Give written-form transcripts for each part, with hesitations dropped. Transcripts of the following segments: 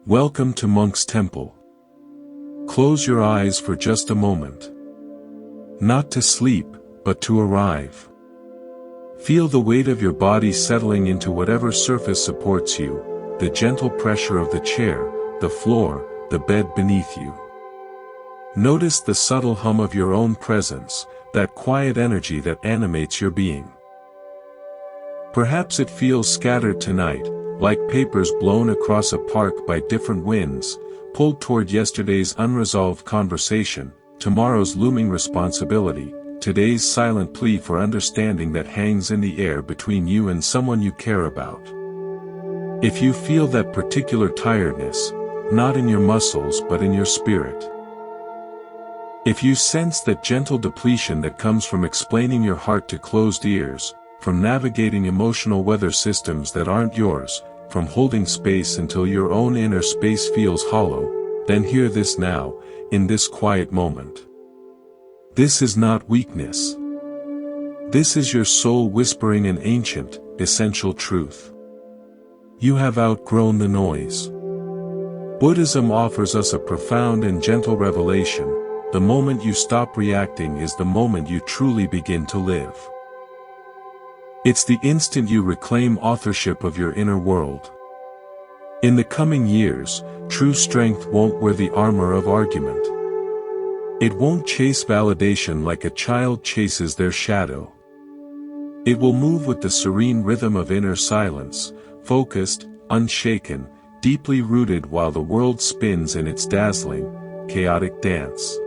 Welcome to Monk's Temple. Close your eyes for just a moment. Not to sleep, but to arrive. Feel the weight of your body settling into whatever surface supports you, the gentle pressure of the chair, the floor, the bed beneath you. Notice the subtle hum of your own presence, that quiet energy that animates your being. Perhaps it feels scattered tonight, like papers blown across a park by different winds, pulled toward yesterday's unresolved conversation, tomorrow's looming responsibility, today's silent plea for understanding that hangs in the air between you and someone you care about. If you feel that particular tiredness, not in your muscles but in your spirit. If you sense that gentle depletion that comes from explaining your heart to closed ears, from navigating emotional weather systems that aren't yours, from holding space until your own inner space feels hollow, then hear this now, in this quiet moment. This is not weakness. This is your soul whispering an ancient, essential truth. You have outgrown the noise. Buddhism offers us a profound and gentle revelation. The moment you stop reacting is the moment you truly begin to live. It's the instant you reclaim authorship of your inner world. In the coming years, true strength won't wear the armor of argument. It won't chase validation like a child chases their shadow. It will move with the serene rhythm of inner silence, focused, unshaken, deeply rooted while the world spins in its dazzling, chaotic dance.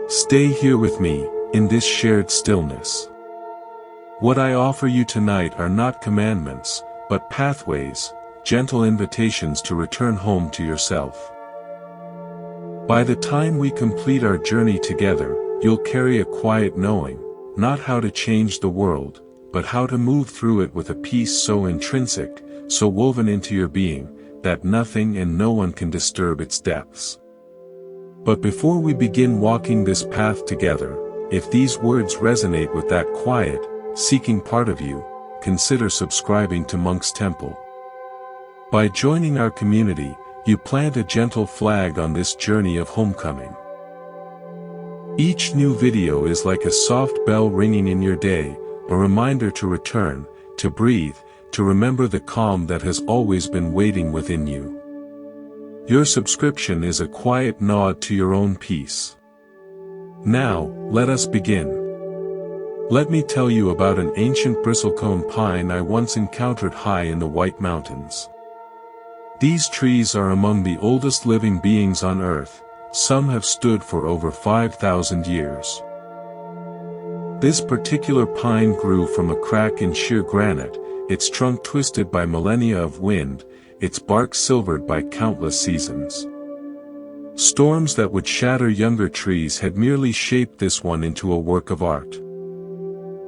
Stay here with me, in this shared stillness. What I offer you tonight are not commandments, but pathways, gentle invitations to return home to yourself. By the time we complete our journey together, you'll carry a quiet knowing, not how to change the world, but how to move through it with a peace so intrinsic, so woven into your being, that nothing and no one can disturb its depths. But before we begin walking this path together, if these words resonate with that quiet, seeking part of you, consider subscribing to Monk's Temple. By joining our community, you plant a gentle flag on this journey of homecoming. Each new video is like a soft bell ringing in your day, a reminder to return, to breathe, to remember the calm that has always been waiting within you. Your subscription is a quiet nod to your own peace. Now, let us begin. Let me tell you about an ancient bristlecone pine I once encountered high in the White Mountains. These trees are among the oldest living beings on Earth. Some have stood for over 5,000 years. This particular pine grew from a crack in sheer granite, its trunk twisted by millennia of wind, its bark silvered by countless seasons. Storms that would shatter younger trees had merely shaped this one into a work of art.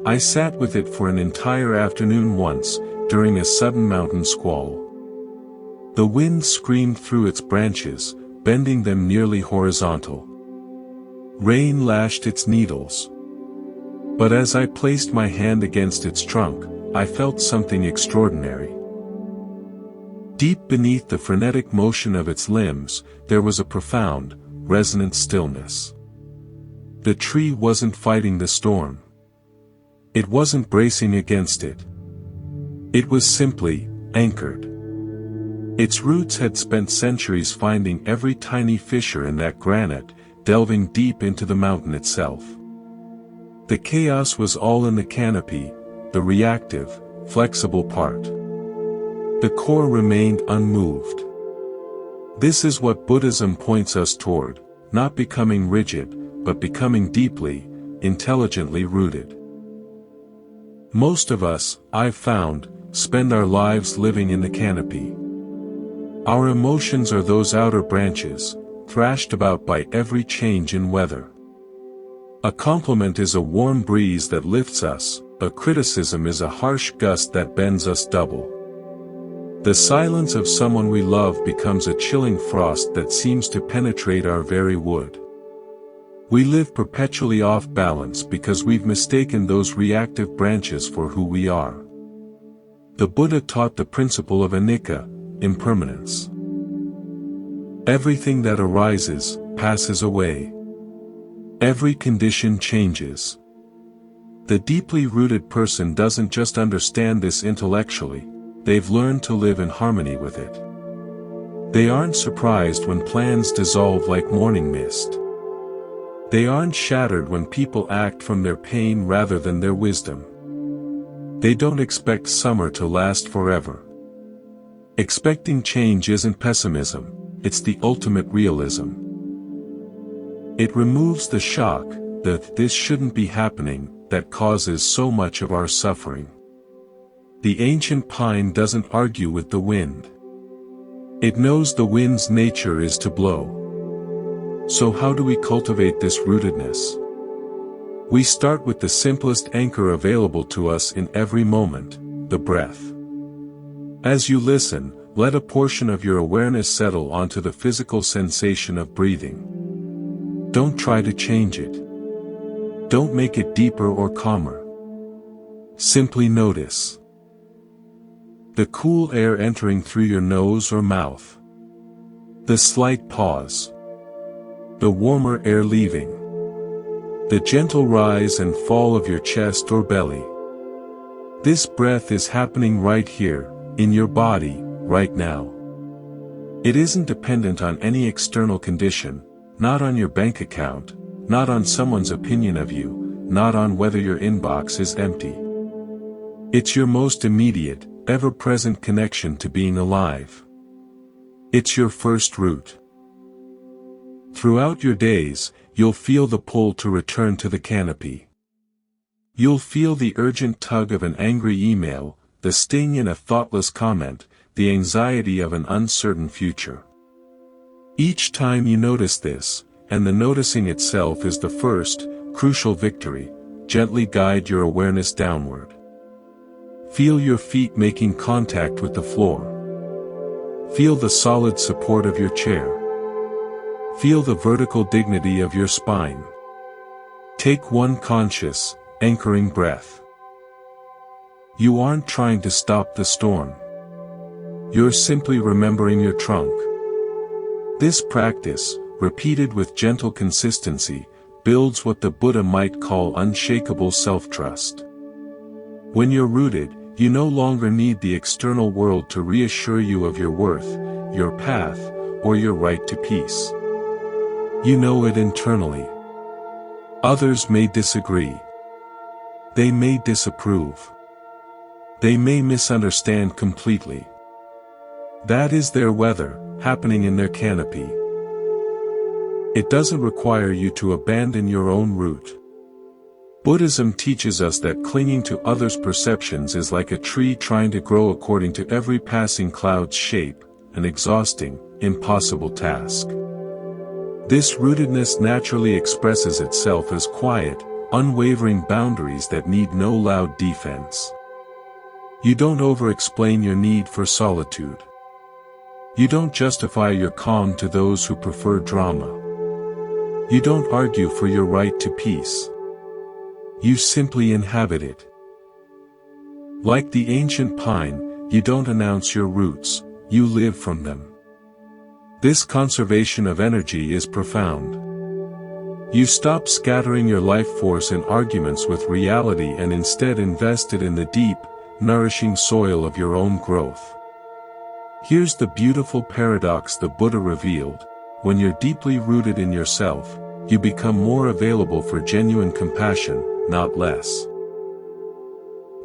I sat with it for an entire afternoon once, during a sudden mountain squall. The wind screamed through its branches, bending them nearly horizontal. Rain lashed its needles. But as I placed my hand against its trunk, I felt something extraordinary. Deep beneath the frenetic motion of its limbs, there was a profound, resonant stillness. The tree wasn't fighting the storm. It wasn't bracing against it. It was simply anchored. Its roots had spent centuries finding every tiny fissure in that granite, delving deep into the mountain itself. The chaos was all in the canopy, the reactive, flexible part. The core remained unmoved. This is what Buddhism points us toward, not becoming rigid, but becoming deeply, intelligently rooted. Most of us, I've found, spend our lives living in the canopy. Our emotions are those outer branches, thrashed about by every change in weather. A compliment is a warm breeze that lifts us, a criticism is a harsh gust that bends us double. The silence of someone we love becomes a chilling frost that seems to penetrate our very wood. We live perpetually off balance because we've mistaken those reactive branches for who we are. The Buddha taught the principle of anicca, impermanence. Everything that arises, passes away. Every condition changes. The deeply rooted person doesn't just understand this intellectually, they've learned to live in harmony with it. They aren't surprised when plans dissolve like morning mist. They aren't shattered when people act from their pain rather than their wisdom. They don't expect summer to last forever. Expecting change isn't pessimism, it's the ultimate realism. It removes the shock, that this shouldn't be happening, that causes so much of our suffering. The ancient pine doesn't argue with the wind. It knows the wind's nature is to blow. So how do we cultivate this rootedness? We start with the simplest anchor available to us in every moment, the breath. As you listen, let a portion of your awareness settle onto the physical sensation of breathing. Don't try to change it. Don't make it deeper or calmer. Simply notice the cool air entering through your nose or mouth. The slight pause. The warmer air leaving. The gentle rise and fall of your chest or belly. This breath is happening right here, in your body, right now. It isn't dependent on any external condition, not on your bank account, not on someone's opinion of you, not on whether your inbox is empty. It's your most immediate, ever-present connection to being alive. It's your first root. Throughout your days, you'll feel the pull to return to the canopy. You'll feel the urgent tug of an angry email, the sting in a thoughtless comment, the anxiety of an uncertain future. Each time you notice this, and the noticing itself is the first, crucial victory, gently guide your awareness downward. Feel your feet making contact with the floor. Feel the solid support of your chair. Feel the vertical dignity of your spine. Take one conscious, anchoring breath. You aren't trying to stop the storm. You're simply remembering your trunk. This practice, repeated with gentle consistency, builds what the Buddha might call unshakable self-trust. When you're rooted, you no longer need the external world to reassure you of your worth, your path, or your right to peace. You know it internally. Others may disagree. They may disapprove. They may misunderstand completely. That is their weather, happening in their canopy. It doesn't require you to abandon your own root. Buddhism teaches us that clinging to others' perceptions is like a tree trying to grow according to every passing cloud's shape, an exhausting, impossible task. This rootedness naturally expresses itself as quiet, unwavering boundaries that need no loud defense. You don't over-explain your need for solitude. You don't justify your calm to those who prefer drama. You don't argue for your right to peace. You simply inhabit it. Like the ancient pine, you don't announce your roots, you live from them. This conservation of energy is profound. You stop scattering your life force in arguments with reality and instead invest it in the deep, nourishing soil of your own growth. Here's the beautiful paradox the Buddha revealed: when you're deeply rooted in yourself, you become more available for genuine compassion, not less.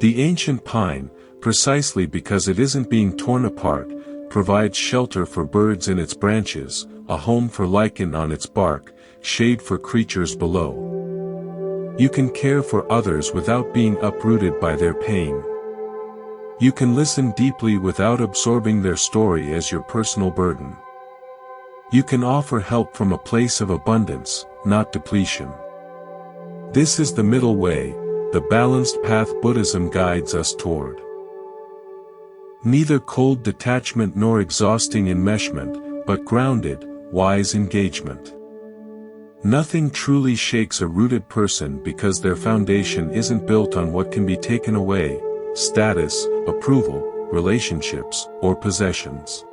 The ancient pine, precisely because it isn't being torn apart, provides shelter for birds in its branches, a home for lichen on its bark, shade for creatures below. You can care for others without being uprooted by their pain. You can listen deeply without absorbing their story as your personal burden. You can offer help from a place of abundance, not depletion. This is the middle way, the balanced path Buddhism guides us toward. Neither cold detachment nor exhausting enmeshment, but grounded, wise engagement. Nothing truly shakes a rooted person because their foundation isn't built on what can be taken away: status, approval, relationships, or possessions.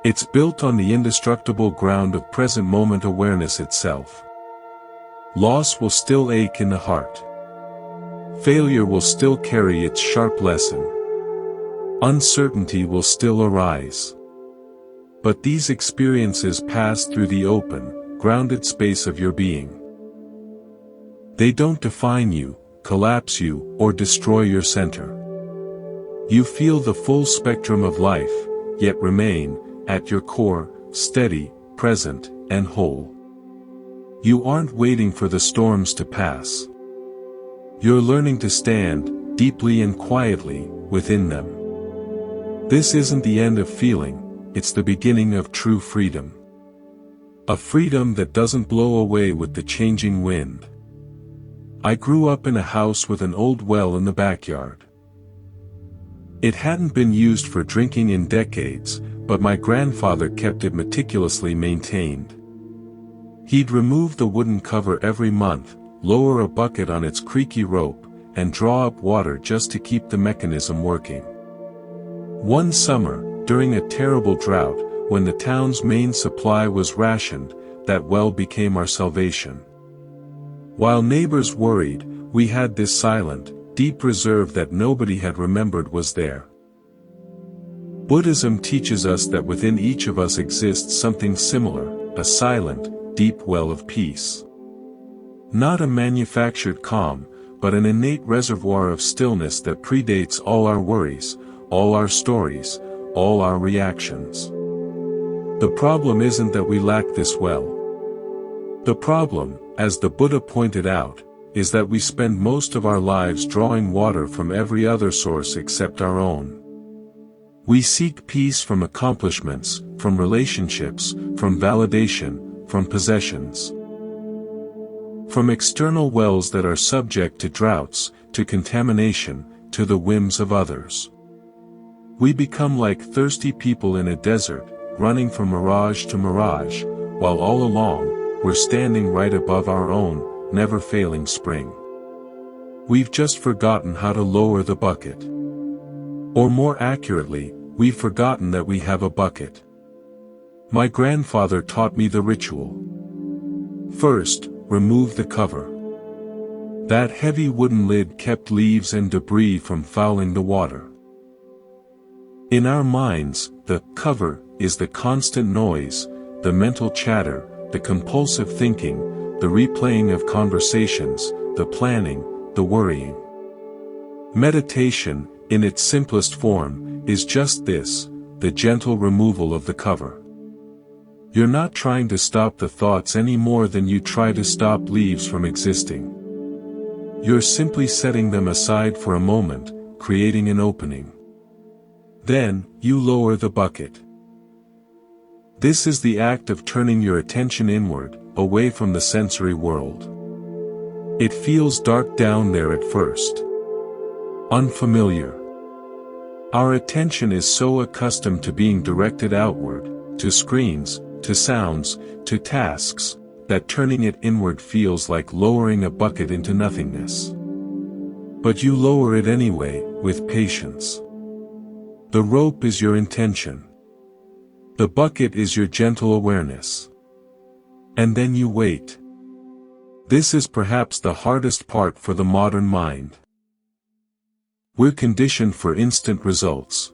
It's built on the indestructible ground of present moment awareness itself. Loss will still ache in the heart. Failure will still carry its sharp lesson. Uncertainty will still arise. But these experiences pass through the open, grounded space of your being. They don't define you, collapse you, or destroy your center. You feel the full spectrum of life, yet remain, at your core, steady, present, and whole. You aren't waiting for the storms to pass. You're learning to stand, deeply and quietly, within them. This isn't the end of feeling, it's the beginning of true freedom. A freedom that doesn't blow away with the changing wind. I grew up in a house with an old well in the backyard. It hadn't been used for drinking in decades, but my grandfather kept it meticulously maintained. He'd remove the wooden cover every month, lower a bucket on its creaky rope, and draw up water just to keep the mechanism working. One summer, during a terrible drought, when the town's main supply was rationed, that well became our salvation. While neighbors worried, we had this silent, deep reserve that nobody had remembered was there. Buddhism teaches us that within each of us exists something similar, a silent, deep well of peace. Not a manufactured calm, but an innate reservoir of stillness that predates all our worries, all our stories, all our reactions. The problem isn't that we lack this well. The problem, as the Buddha pointed out, is that we spend most of our lives drawing water from every other source except our own. We seek peace from accomplishments, from relationships, from validation, from possessions. From external wells that are subject to droughts, to contamination, to the whims of others. We become like thirsty people in a desert, running from mirage to mirage, while all along, we're standing right above our own, never-failing spring. We've just forgotten how to lower the bucket. Or more accurately, we've forgotten that we have a bucket. My grandfather taught me the ritual. First, remove the cover. That heavy wooden lid kept leaves and debris from fouling the water. In our minds, the cover is the constant noise, the mental chatter, the compulsive thinking, the replaying of conversations, the planning, the worrying. Meditation, in its simplest form, is just this, the gentle removal of the cover. You're not trying to stop the thoughts any more than you try to stop leaves from existing. You're simply setting them aside for a moment, creating an opening. Then, you lower the bucket. This is the act of turning your attention inward, away from the sensory world. It feels dark down there at first. Unfamiliar. Our attention is so accustomed to being directed outward, to screens, to sounds, to tasks, that turning it inward feels like lowering a bucket into nothingness. But you lower it anyway, with patience. The rope is your intention. The bucket is your gentle awareness. And then you wait. This is perhaps the hardest part for the modern mind. We're conditioned for instant results.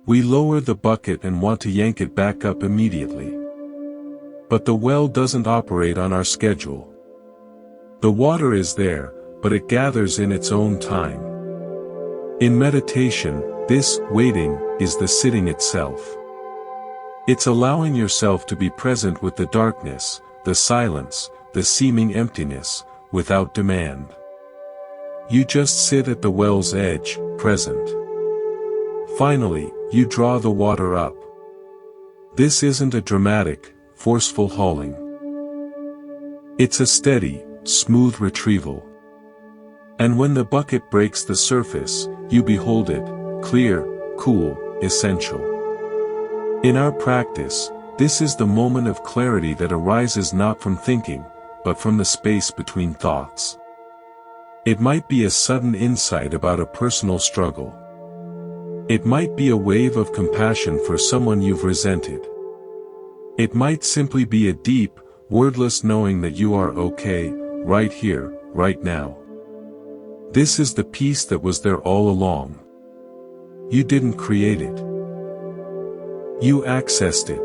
We lower the bucket and want to yank it back up immediately. But the well doesn't operate on our schedule. The water is there, but it gathers in its own time. In meditation, this waiting is the sitting itself. It's allowing yourself to be present with the darkness, the silence, the seeming emptiness, without demand. You just sit at the well's edge, present. Finally, you draw the water up. This isn't a dramatic, forceful hauling. It's a steady, smooth retrieval. And when the bucket breaks the surface, you behold it, clear, cool, essential. In our practice, this is the moment of clarity that arises not from thinking, but from the space between thoughts. It might be a sudden insight about a personal struggle. It might be a wave of compassion for someone you've resented. It might simply be a deep, wordless knowing that you are okay, right here, right now. This is the peace that was there all along. You didn't create it. You accessed it.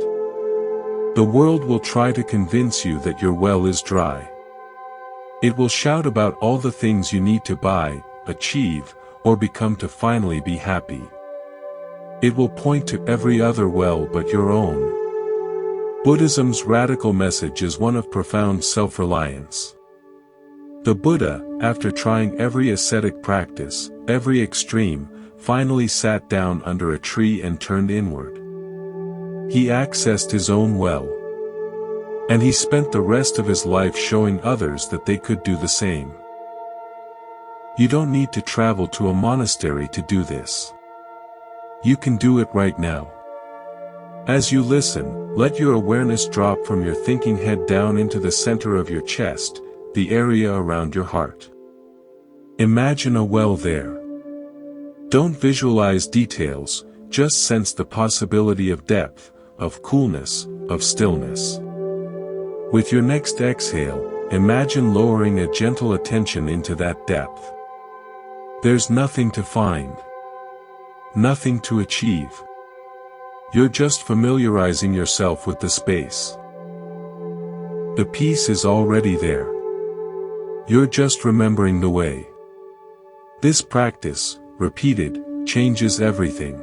The world will try to convince you that your well is dry. It will shout about all the things you need to buy, achieve, or become to finally be happy. It will point to every other well but your own. Buddhism's radical message is one of profound self-reliance. The Buddha, after trying every ascetic practice, every extreme, finally sat down under a tree and turned inward. He accessed his own well. And he spent the rest of his life showing others that they could do the same. You don't need to travel to a monastery to do this. You can do it right now. As you listen, let your awareness drop from your thinking head down into the center of your chest, the area around your heart. Imagine a well there. Don't visualize details, just sense the possibility of depth, of coolness, of stillness. With your next exhale, imagine lowering a gentle attention into that depth. There's nothing to find. Nothing to achieve. You're just familiarizing yourself with the space. The peace is already there. You're just remembering the way. This practice, repeated, changes everything.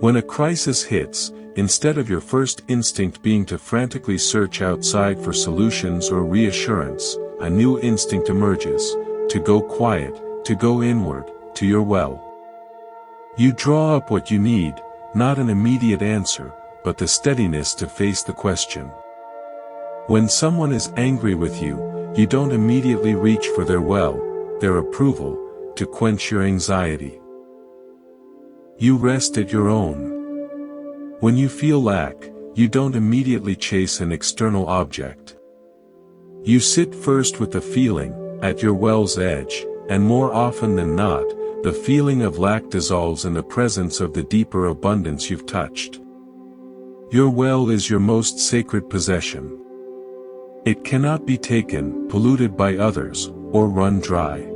When a crisis hits, instead of your first instinct being to frantically search outside for solutions or reassurance, a new instinct emerges, to go quiet, to go inward, to your well. You draw up what you need, not an immediate answer, but the steadiness to face the question. When someone is angry with you, you don't immediately reach for their well, their approval, to quench your anxiety. You rest at your own. When you feel lack, you don't immediately chase an external object. You sit first with the feeling, at your well's edge, and more often than not, the feeling of lack dissolves in the presence of the deeper abundance you've touched. Your well is your most sacred possession. It cannot be taken, polluted by others, or run dry.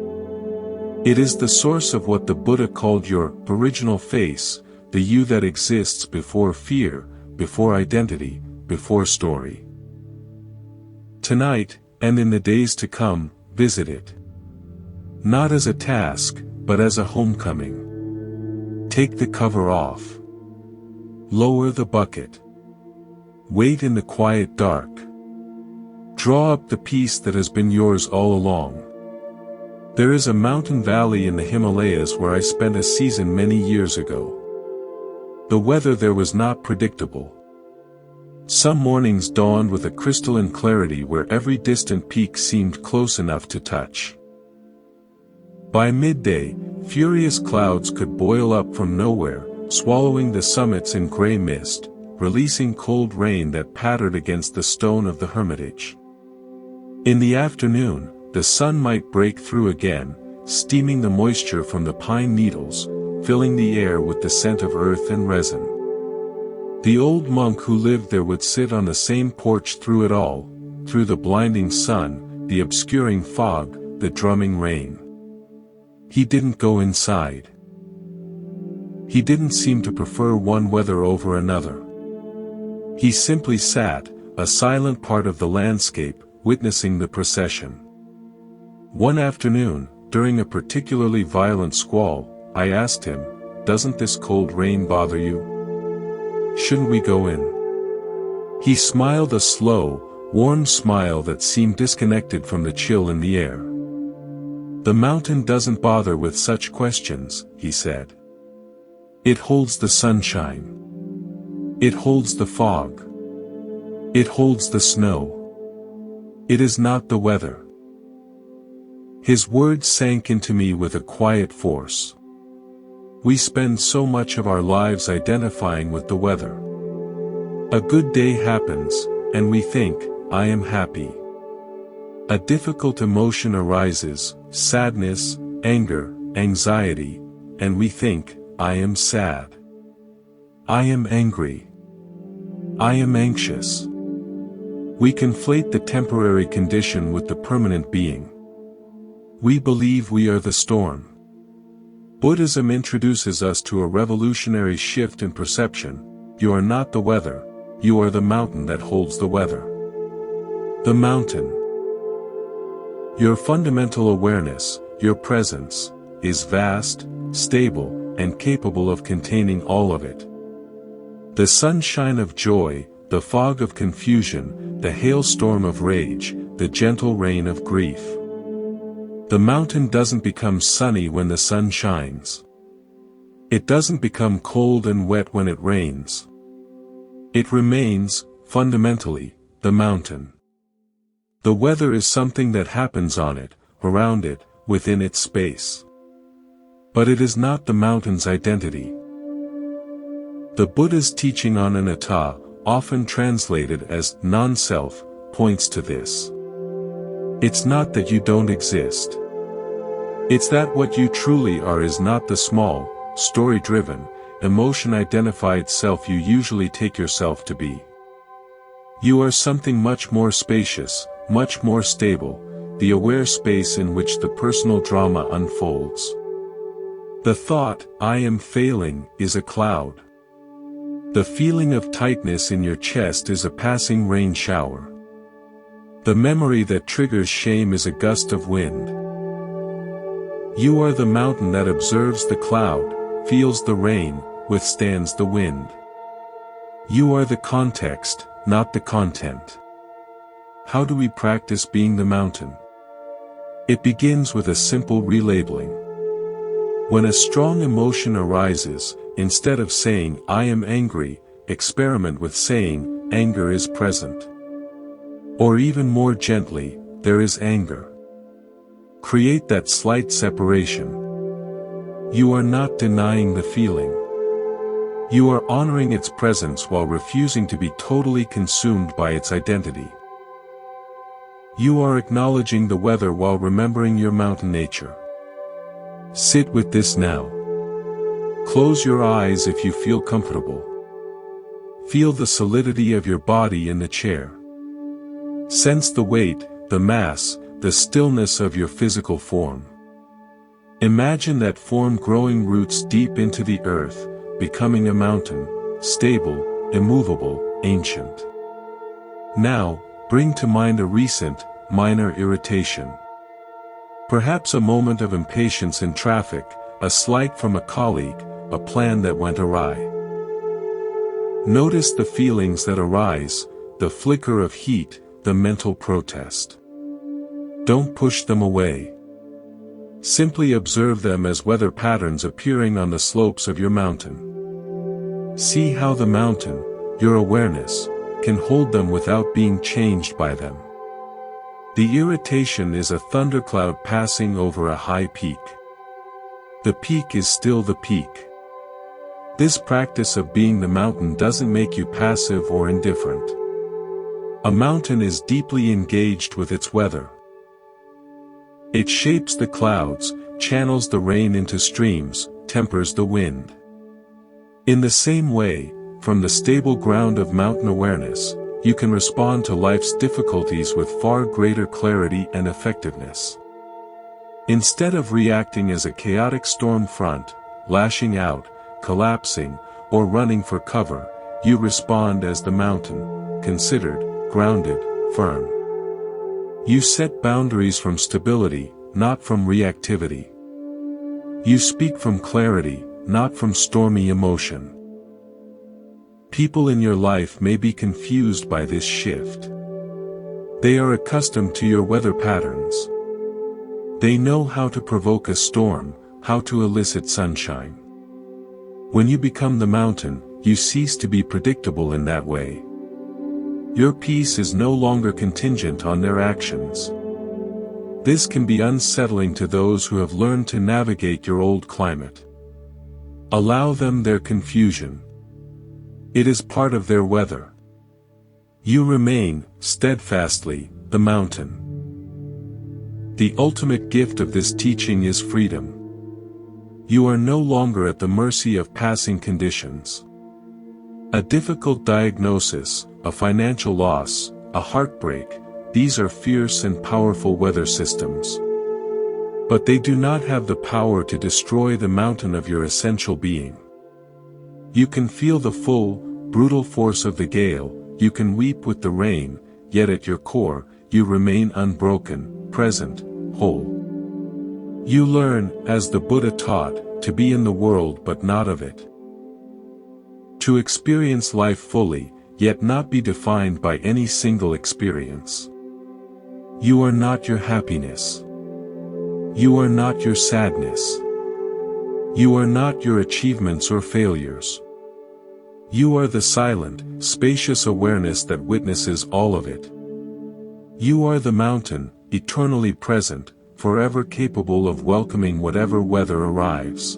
It is the source of what the Buddha called your original face, the you that exists before fear, before identity, before story. Tonight, and in the days to come, visit it. Not as a task, but as a homecoming. Take the cover off. Lower the bucket. Wait in the quiet dark. Draw up the peace that has been yours all along. There is a mountain valley in the Himalayas where I spent a season many years ago. The weather there was not predictable. Some mornings dawned with a crystalline clarity where every distant peak seemed close enough to touch. By midday, furious clouds could boil up from nowhere, swallowing the summits in gray mist, releasing cold rain that pattered against the stone of the hermitage. In the afternoon, the sun might break through again, steaming the moisture from the pine needles, filling the air with the scent of earth and resin. The old monk who lived there would sit on the same porch through it all, through the blinding sun, the obscuring fog, the drumming rain. He didn't go inside. He didn't seem to prefer one weather over another. He simply sat, a silent part of the landscape, witnessing the procession. One afternoon, during a particularly violent squall, I asked him, "Doesn't this cold rain bother you? Shouldn't we go in?" He smiled, a slow, warm smile that seemed disconnected from the chill in the air. "The mountain doesn't bother with such questions," he said. "It holds the sunshine. It holds the fog. It holds the snow. It is not the weather." His words sank into me with a quiet force. We spend so much of our lives identifying with the weather. A good day happens, and we think, "I am happy." A difficult emotion arises, sadness, anger, anxiety, and we think, I am sad. I am angry. I am anxious. We conflate the temporary condition with the permanent being. We believe we are the storm. Buddhism introduces us to a revolutionary shift in perception. You are not the weather, you are the mountain that holds the weather. The mountain. Your fundamental awareness, your presence, is vast, stable, and capable of containing all of it. The sunshine of joy, the fog of confusion, the hailstorm of rage, the gentle rain of grief. The mountain doesn't become sunny when the sun shines. It doesn't become cold and wet when it rains. It remains, fundamentally, the mountain. The weather is something that happens on it, around it, within its space. But it is not the mountain's identity. The Buddha's teaching on anatta, often translated as non-self, points to this. It's not that you don't exist. It's that what you truly are is not the small, story-driven, emotion-identified self you usually take yourself to be. You are something much more spacious, much more stable, the aware space in which the personal drama unfolds. The thought, I am failing, is a cloud. The feeling of tightness in your chest is a passing rain shower. The memory that triggers shame is a gust of wind. You are the mountain that observes the cloud, feels the rain, withstands the wind. You are the context, not the content. How do we practice being the mountain? It begins with a simple relabeling. When a strong emotion arises, instead of saying, I am angry, experiment with saying, anger is present. Or even more gently, there is anger. Create that slight separation. You are not denying the feeling. You are honoring its presence while refusing to be totally consumed by its identity. You are acknowledging the weather while remembering your mountain nature. Sit with this now. Close your eyes if you feel comfortable. Feel the solidity of your body in the chair. Sense the weight, the mass, the stillness of your physical form. Imagine that form growing roots deep into the earth, becoming a mountain, stable, immovable, ancient. Now, bring to mind a recent, minor irritation. Perhaps a moment of impatience in traffic, a slight from a colleague, a plan that went awry. Notice the feelings that arise, the flicker of heat, the mental protest. Don't push them away. Simply observe them as weather patterns appearing on the slopes of your mountain. See how the mountain, your awareness, can hold them without being changed by them. The irritation is a thundercloud passing over a high peak. The peak is still the peak. This practice of being the mountain doesn't make you passive or indifferent. A mountain is deeply engaged with its weather. It shapes the clouds, channels the rain into streams, tempers the wind. In the same way, from the stable ground of mountain awareness, you can respond to life's difficulties with far greater clarity and effectiveness. Instead of reacting as a chaotic storm front, lashing out, collapsing, or running for cover, you respond as the mountain, considered, grounded, firm. You set boundaries from stability, not from reactivity. You speak from clarity, not from stormy emotion. People in your life may be confused by this shift. They are accustomed to your weather patterns. They know how to provoke a storm, how to elicit sunshine. When you become the mountain, you cease to be predictable in that way. Your peace is no longer contingent on their actions. This can be unsettling to those who have learned to navigate your old climate. Allow them their confusion. It is part of their weather. You remain, steadfastly, the mountain. The ultimate gift of this teaching is freedom. You are no longer at the mercy of passing conditions. A difficult diagnosis, a financial loss, a heartbreak, these are fierce and powerful weather systems. But they do not have the power to destroy the mountain of your essential being. You can feel the full, brutal force of the gale, you can weep with the rain, yet at your core, you remain unbroken, present, whole. You learn, as the Buddha taught, to be in the world but not of it. To experience life fully, yet not be defined by any single experience. You are not your happiness. You are not your sadness. You are not your achievements or failures. You are the silent, spacious awareness that witnesses all of it. You are the mountain, eternally present, forever capable of welcoming whatever weather arrives.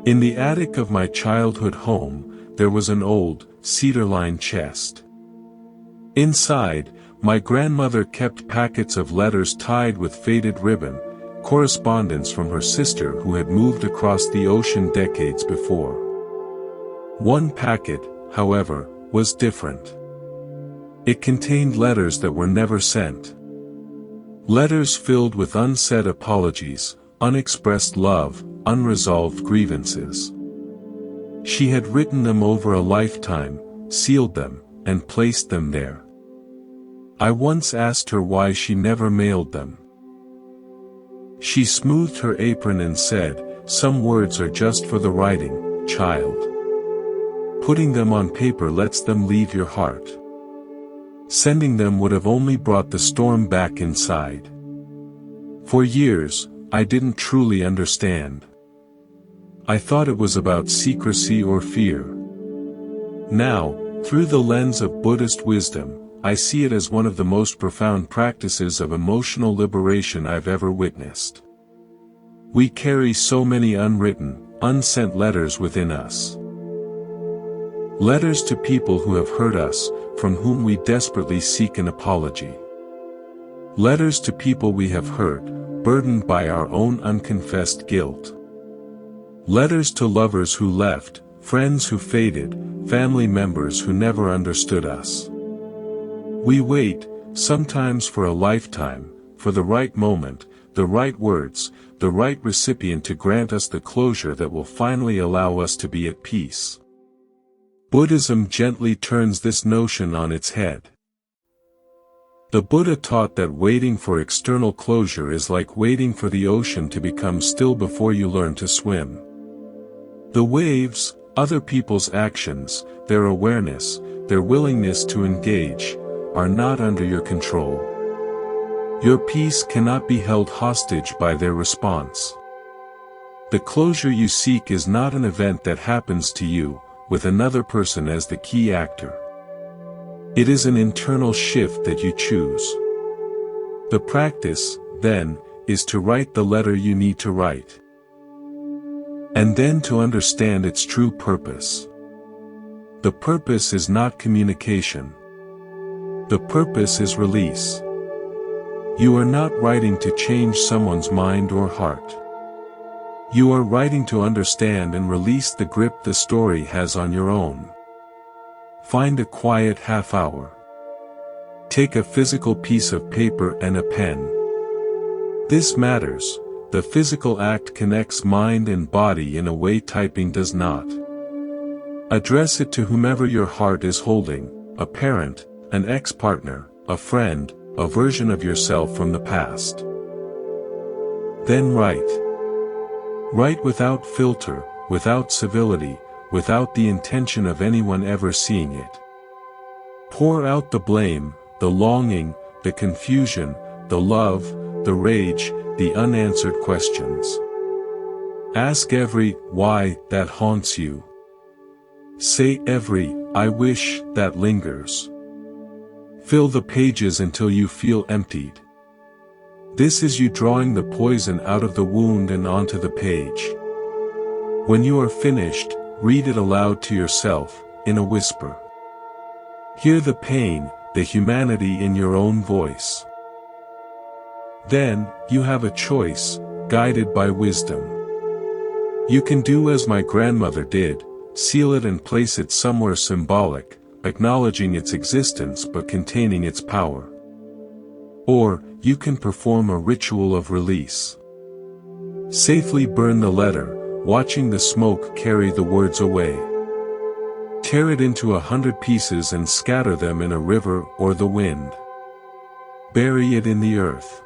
In the attic of my childhood home, there was an old, cedar-lined chest. Inside, my grandmother kept packets of letters tied with faded ribbon, correspondence from her sister who had moved across the ocean decades before. One packet, however, was different. It contained letters that were never sent. Letters filled with unsaid apologies, unexpressed love, unresolved grievances. She had written them over a lifetime, sealed them, and placed them there. I once asked her why she never mailed them. She smoothed her apron and said, "Some words are just for the writing, child. Putting them on paper lets them leave your heart. Sending them would have only brought the storm back inside." For years, I didn't truly understand. I thought it was about secrecy or fear. Now, through the lens of Buddhist wisdom, I see it as one of the most profound practices of emotional liberation I've ever witnessed. We carry so many unwritten, unsent letters within us. Letters to people who have hurt us, from whom we desperately seek an apology. Letters to people we have hurt, burdened by our own unconfessed guilt. Letters to lovers who left, friends who faded, family members who never understood us. We wait, sometimes for a lifetime, for the right moment, the right words, the right recipient to grant us the closure that will finally allow us to be at peace. Buddhism gently turns this notion on its head. The Buddha taught that waiting for external closure is like waiting for the ocean to become still before you learn to swim. The waves, other people's actions, their awareness, their willingness to engage, are not under your control. Your peace cannot be held hostage by their response. The closure you seek is not an event that happens to you, with another person as the key actor. It is an internal shift that you choose. The practice, then, is to write the letter you need to write. And then to understand its true purpose. The purpose is not communication. The purpose is release. You are not writing to change someone's mind or heart. You are writing to understand and release the grip the story has on your own. Find a quiet half hour. Take a physical piece of paper and a pen. This matters. The physical act connects mind and body in a way typing does not. Address it to whomever your heart is holding, a parent, an ex-partner, a friend, a version of yourself from the past. Then write. Write without filter, without civility, without the intention of anyone ever seeing it. Pour out the blame, the longing, the confusion, the love, the rage, the unanswered questions. Ask every why that haunts you. Say every I wish that lingers. Fill the pages until you feel emptied. This is you drawing the poison out of the wound and onto the page. When you are finished, read it aloud to yourself, in a whisper. Hear the pain, the humanity in your own voice. Then, you have a choice, guided by wisdom. You can do as my grandmother did, seal it and place it somewhere symbolic, acknowledging its existence but containing its power. Or, you can perform a ritual of release. Safely burn the letter, watching the smoke carry the words away. Tear it into 100 pieces and scatter them in a river or the wind. Bury it in the earth.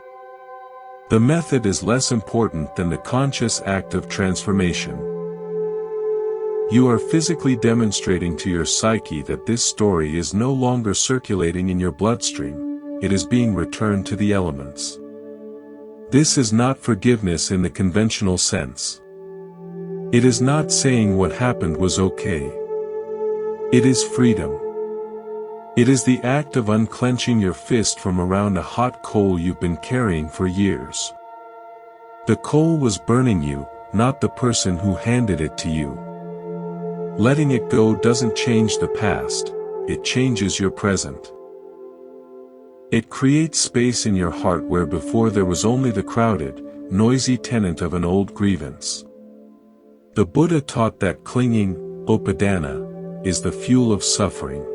The method is less important than the conscious act of transformation. You are physically demonstrating to your psyche that this story is no longer circulating in your bloodstream, it is being returned to the elements. This is not forgiveness in the conventional sense. It is not saying what happened was okay. It is freedom. It is the act of unclenching your fist from around a hot coal you've been carrying for years. The coal was burning you, not the person who handed it to you. Letting it go doesn't change the past, it changes your present. It creates space in your heart where before there was only the crowded, noisy tenant of an old grievance. The Buddha taught that clinging, upadana, is the fuel of suffering.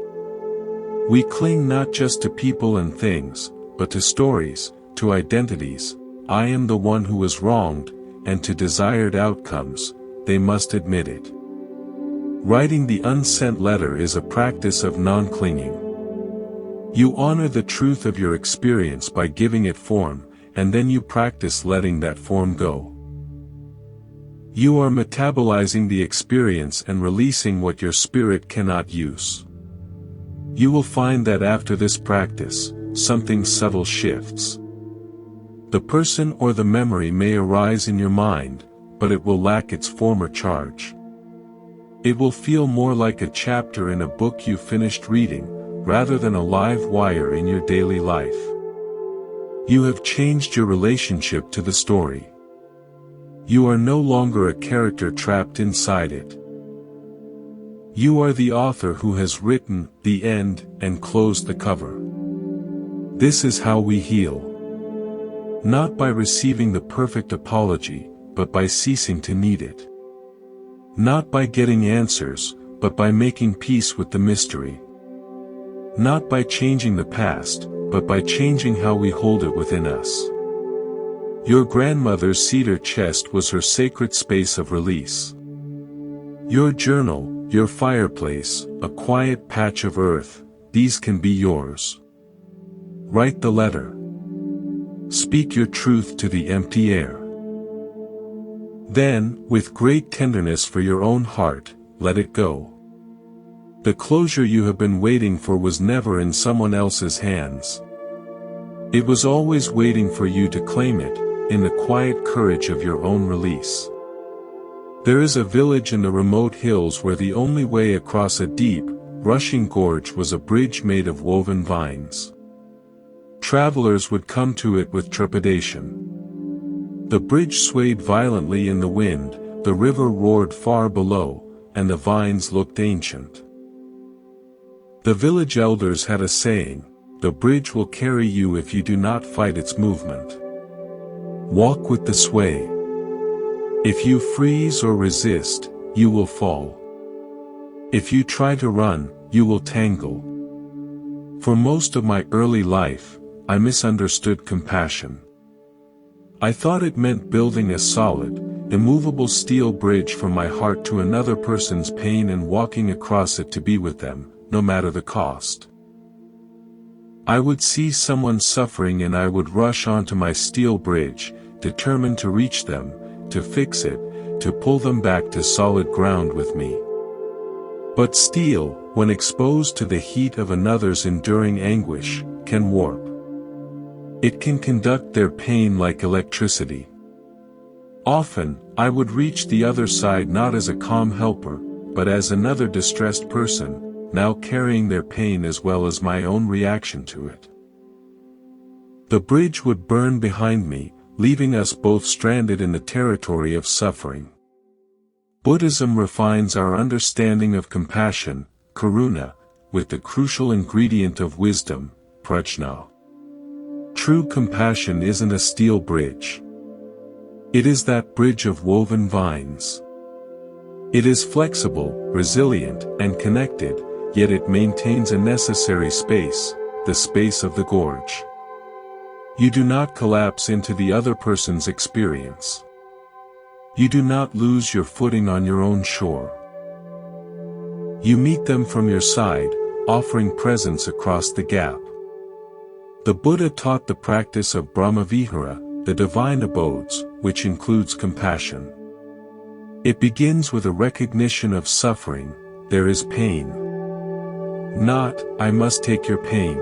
We cling not just to people and things, but to stories, to identities. I am the one who was wronged, and to desired outcomes, they must admit it. Writing the unsent letter is a practice of non-clinging. You honor the truth of your experience by giving it form, and then you practice letting that form go. You are metabolizing the experience and releasing what your spirit cannot use. You will find that after this practice, something subtle shifts. The person or the memory may arise in your mind, but it will lack its former charge. It will feel more like a chapter in a book you finished reading, rather than a live wire in your daily life. You have changed your relationship to the story. You are no longer a character trapped inside it. You are the author who has written the end and closed the cover. This is how we heal. Not by receiving the perfect apology, but by ceasing to need it. Not by getting answers, but by making peace with the mystery. Not by changing the past, but by changing how we hold it within us. Your grandmother's cedar chest was her sacred space of release. Your journal, your fireplace, a quiet patch of earth, these can be yours. Write the letter. Speak your truth to the empty air. Then, with great tenderness for your own heart, let it go. The closure you have been waiting for was never in someone else's hands. It was always waiting for you to claim it, in the quiet courage of your own release. There is a village in the remote hills where the only way across a deep, rushing gorge was a bridge made of woven vines. Travelers would come to it with trepidation. The bridge swayed violently in the wind, the river roared far below, and the vines looked ancient. The village elders had a saying, "The bridge will carry you if you do not fight its movement. Walk with the sway. If you freeze or resist, you will fall. If you try to run, you will tangle." For most of my early life, I misunderstood compassion. I thought it meant building a solid, immovable steel bridge from my heart to another person's pain and walking across it to be with them, no matter the cost. I would see someone suffering and I would rush onto my steel bridge, determined to reach them, to fix it, to pull them back to solid ground with me. But steel, when exposed to the heat of another's enduring anguish, can warp. It can conduct their pain like electricity. Often, I would reach the other side not as a calm helper, but as another distressed person, now carrying their pain as well as my own reaction to it. The bridge would burn behind me, leaving us both stranded in the territory of suffering. Buddhism refines our understanding of compassion, karuna, with the crucial ingredient of wisdom, prajna. True compassion isn't a steel bridge. It is that bridge of woven vines. It is flexible, resilient, and connected, yet it maintains a necessary space, the space of the gorge. You do not collapse into the other person's experience. You do not lose your footing on your own shore. You meet them from your side, offering presence across the gap. The Buddha taught the practice of Brahmavihara, the divine abodes, which includes compassion. It begins with a recognition of suffering. There is pain. Not, I must take your pain.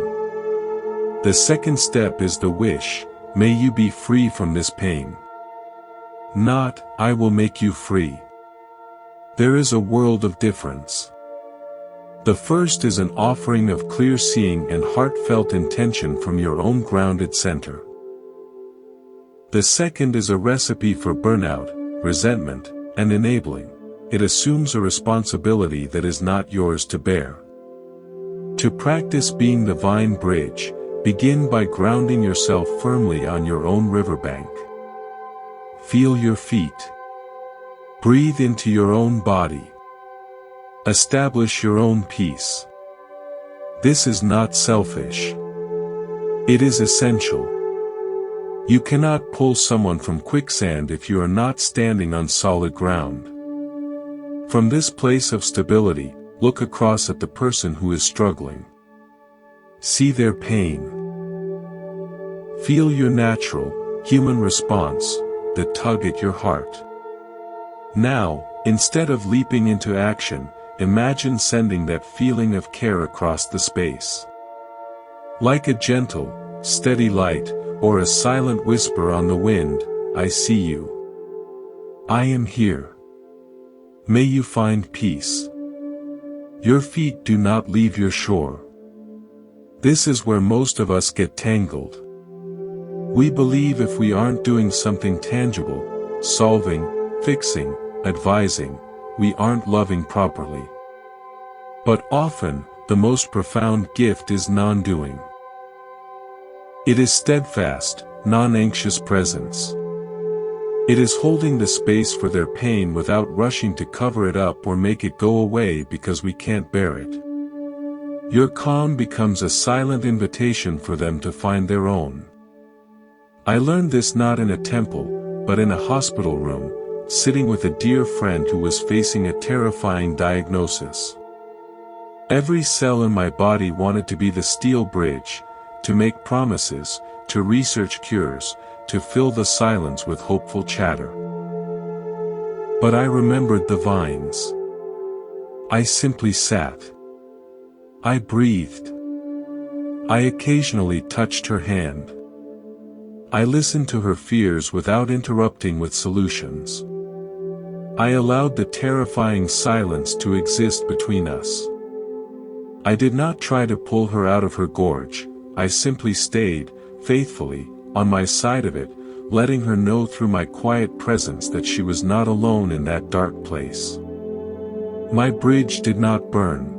The second step is the wish, may you be free from this pain. Not, I will make you free. There is a world of difference. The first is an offering of clear seeing and heartfelt intention from your own grounded center. The second is a recipe for burnout, resentment, and enabling. It assumes a responsibility that is not yours to bear. To practice being the vine bridge, begin by grounding yourself firmly on your own riverbank. Feel your feet. Breathe into your own body. Establish your own peace. This is not selfish. It is essential. You cannot pull someone from quicksand if you are not standing on solid ground. From this place of stability, look across at the person who is struggling. See their pain. Feel your natural, human response, the tug at your heart. Now, instead of leaping into action, imagine sending that feeling of care across the space. Like a gentle, steady light, or a silent whisper on the wind, I see you. I am here. May you find peace. Your feet do not leave your shore. This is where most of us get tangled. We believe if we aren't doing something tangible, solving, fixing, advising, we aren't loving properly. But often, the most profound gift is non-doing. It is steadfast, non-anxious presence. It is holding the space for their pain without rushing to cover it up or make it go away because we can't bear it. Your calm becomes a silent invitation for them to find their own. I learned this not in a temple, but in a hospital room, sitting with a dear friend who was facing a terrifying diagnosis. Every cell in my body wanted to be the steel bridge, to make promises, to research cures, to fill the silence with hopeful chatter. But I remembered the vines. I simply sat. I breathed. I occasionally touched her hand. I listened to her fears without interrupting with solutions. I allowed the terrifying silence to exist between us. I did not try to pull her out of her gorge, I simply stayed, faithfully, on my side of it, letting her know through my quiet presence that she was not alone in that dark place. My bridge did not burn.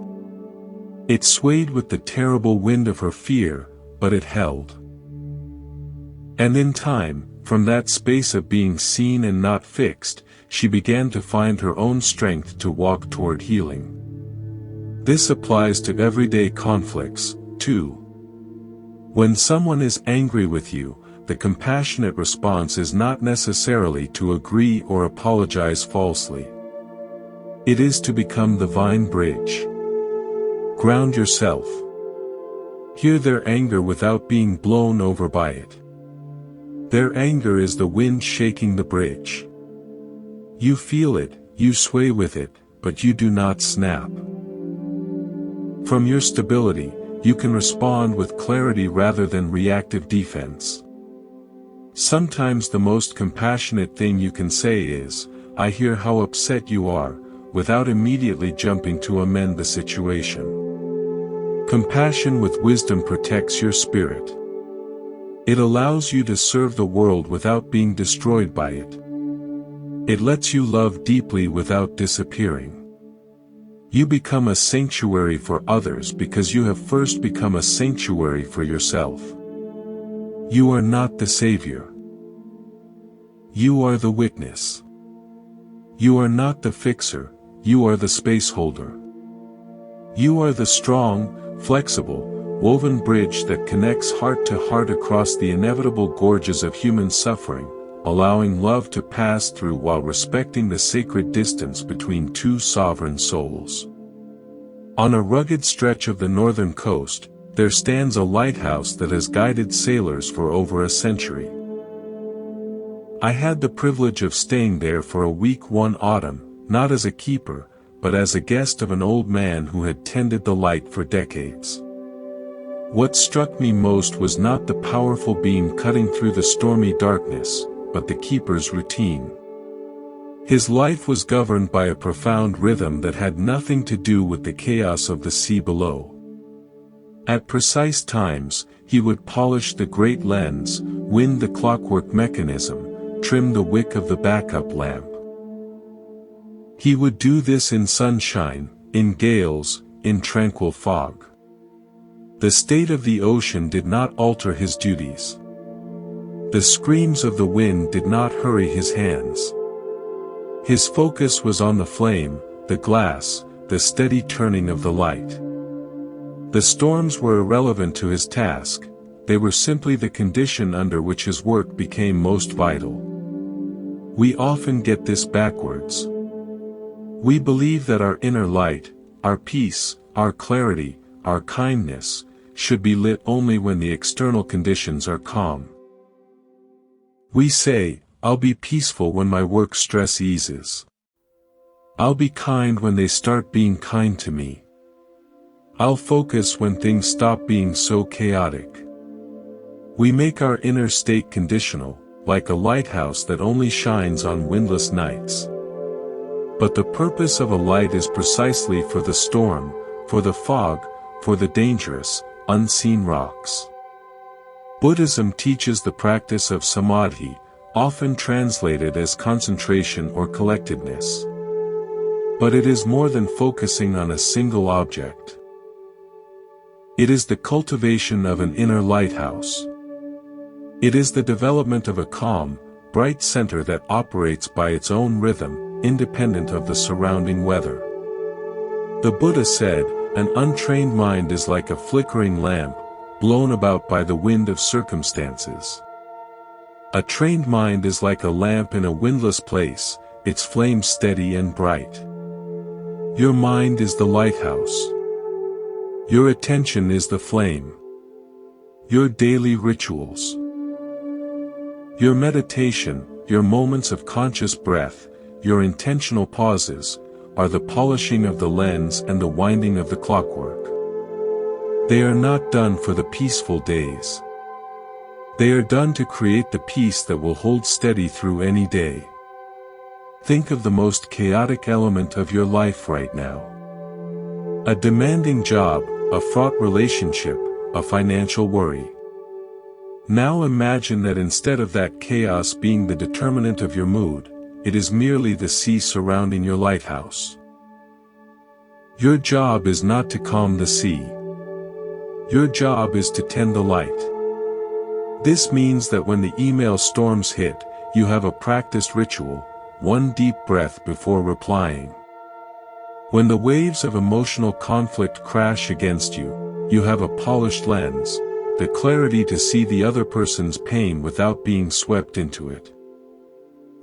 It swayed with the terrible wind of her fear, but it held. And in time, from that space of being seen and not fixed, she began to find her own strength to walk toward healing. This applies to everyday conflicts, too. When someone is angry with you, the compassionate response is not necessarily to agree or apologize falsely. It is to become the vine bridge. Ground yourself. Hear their anger without being blown over by it. Their anger is the wind shaking the bridge. You feel it, you sway with it, but you do not snap. From your stability, you can respond with clarity rather than reactive defense. Sometimes the most compassionate thing you can say is, I hear how upset you are, without immediately jumping to amend the situation. Compassion with wisdom protects your spirit. It allows you to serve the world without being destroyed by it. It lets you love deeply without disappearing. You become a sanctuary for others because you have first become a sanctuary for yourself. You are not the savior. You are the witness. You are not the fixer, you are the space holder. You are the strong, flexible, woven bridge that connects heart to heart across the inevitable gorges of human suffering, allowing love to pass through while respecting the sacred distance between two sovereign souls. On a rugged stretch of the northern coast, there stands a lighthouse that has guided sailors for over a century. I had the privilege of staying there for a week one autumn, not as a keeper, but as a guest of an old man who had tended the light for decades. What struck me most was not the powerful beam cutting through the stormy darkness, but the keeper's routine. His life was governed by a profound rhythm that had nothing to do with the chaos of the sea below. At precise times, he would polish the great lens, wind the clockwork mechanism, trim the wick of the backup lamp. He would do this in sunshine, in gales, in tranquil fog. The state of the ocean did not alter his duties. The screams of the wind did not hurry his hands. His focus was on the flame, the glass, the steady turning of the light. The storms were irrelevant to his task, they were simply the condition under which his work became most vital. We often get this backwards. We believe that our inner light, our peace, our clarity, our kindness, should be lit only when the external conditions are calm. We say, I'll be peaceful when my work stress eases. I'll be kind when they start being kind to me. I'll focus when things stop being so chaotic. We make our inner state conditional, like a lighthouse that only shines on windless nights. But the purpose of a light is precisely for the storm, for the fog, for the dangerous, unseen rocks. Buddhism teaches the practice of samadhi, often translated as concentration or collectedness. But it is more than focusing on a single object. It is the cultivation of an inner lighthouse. It is the development of a calm, bright center that operates by its own rhythm, independent of the surrounding weather. The Buddha said, an untrained mind is like a flickering lamp, blown about by the wind of circumstances. A trained mind is like a lamp in a windless place, its flame steady and bright. Your mind is the lighthouse. Your attention is the flame. Your daily rituals, your meditation, your moments of conscious breath, your intentional pauses, are the polishing of the lens and the winding of the clockwork. They are not done for the peaceful days. They are done to create the peace that will hold steady through any day. Think of the most chaotic element of your life right now. A demanding job, a fraught relationship, a financial worry. Now imagine that instead of that chaos being the determinant of your mood, it is merely the sea surrounding your lighthouse. Your job is not to calm the sea. Your job is to tend the light. This means that when the email storms hit, you have a practiced ritual, one deep breath before replying. When the waves of emotional conflict crash against you, you have a polished lens, the clarity to see the other person's pain without being swept into it.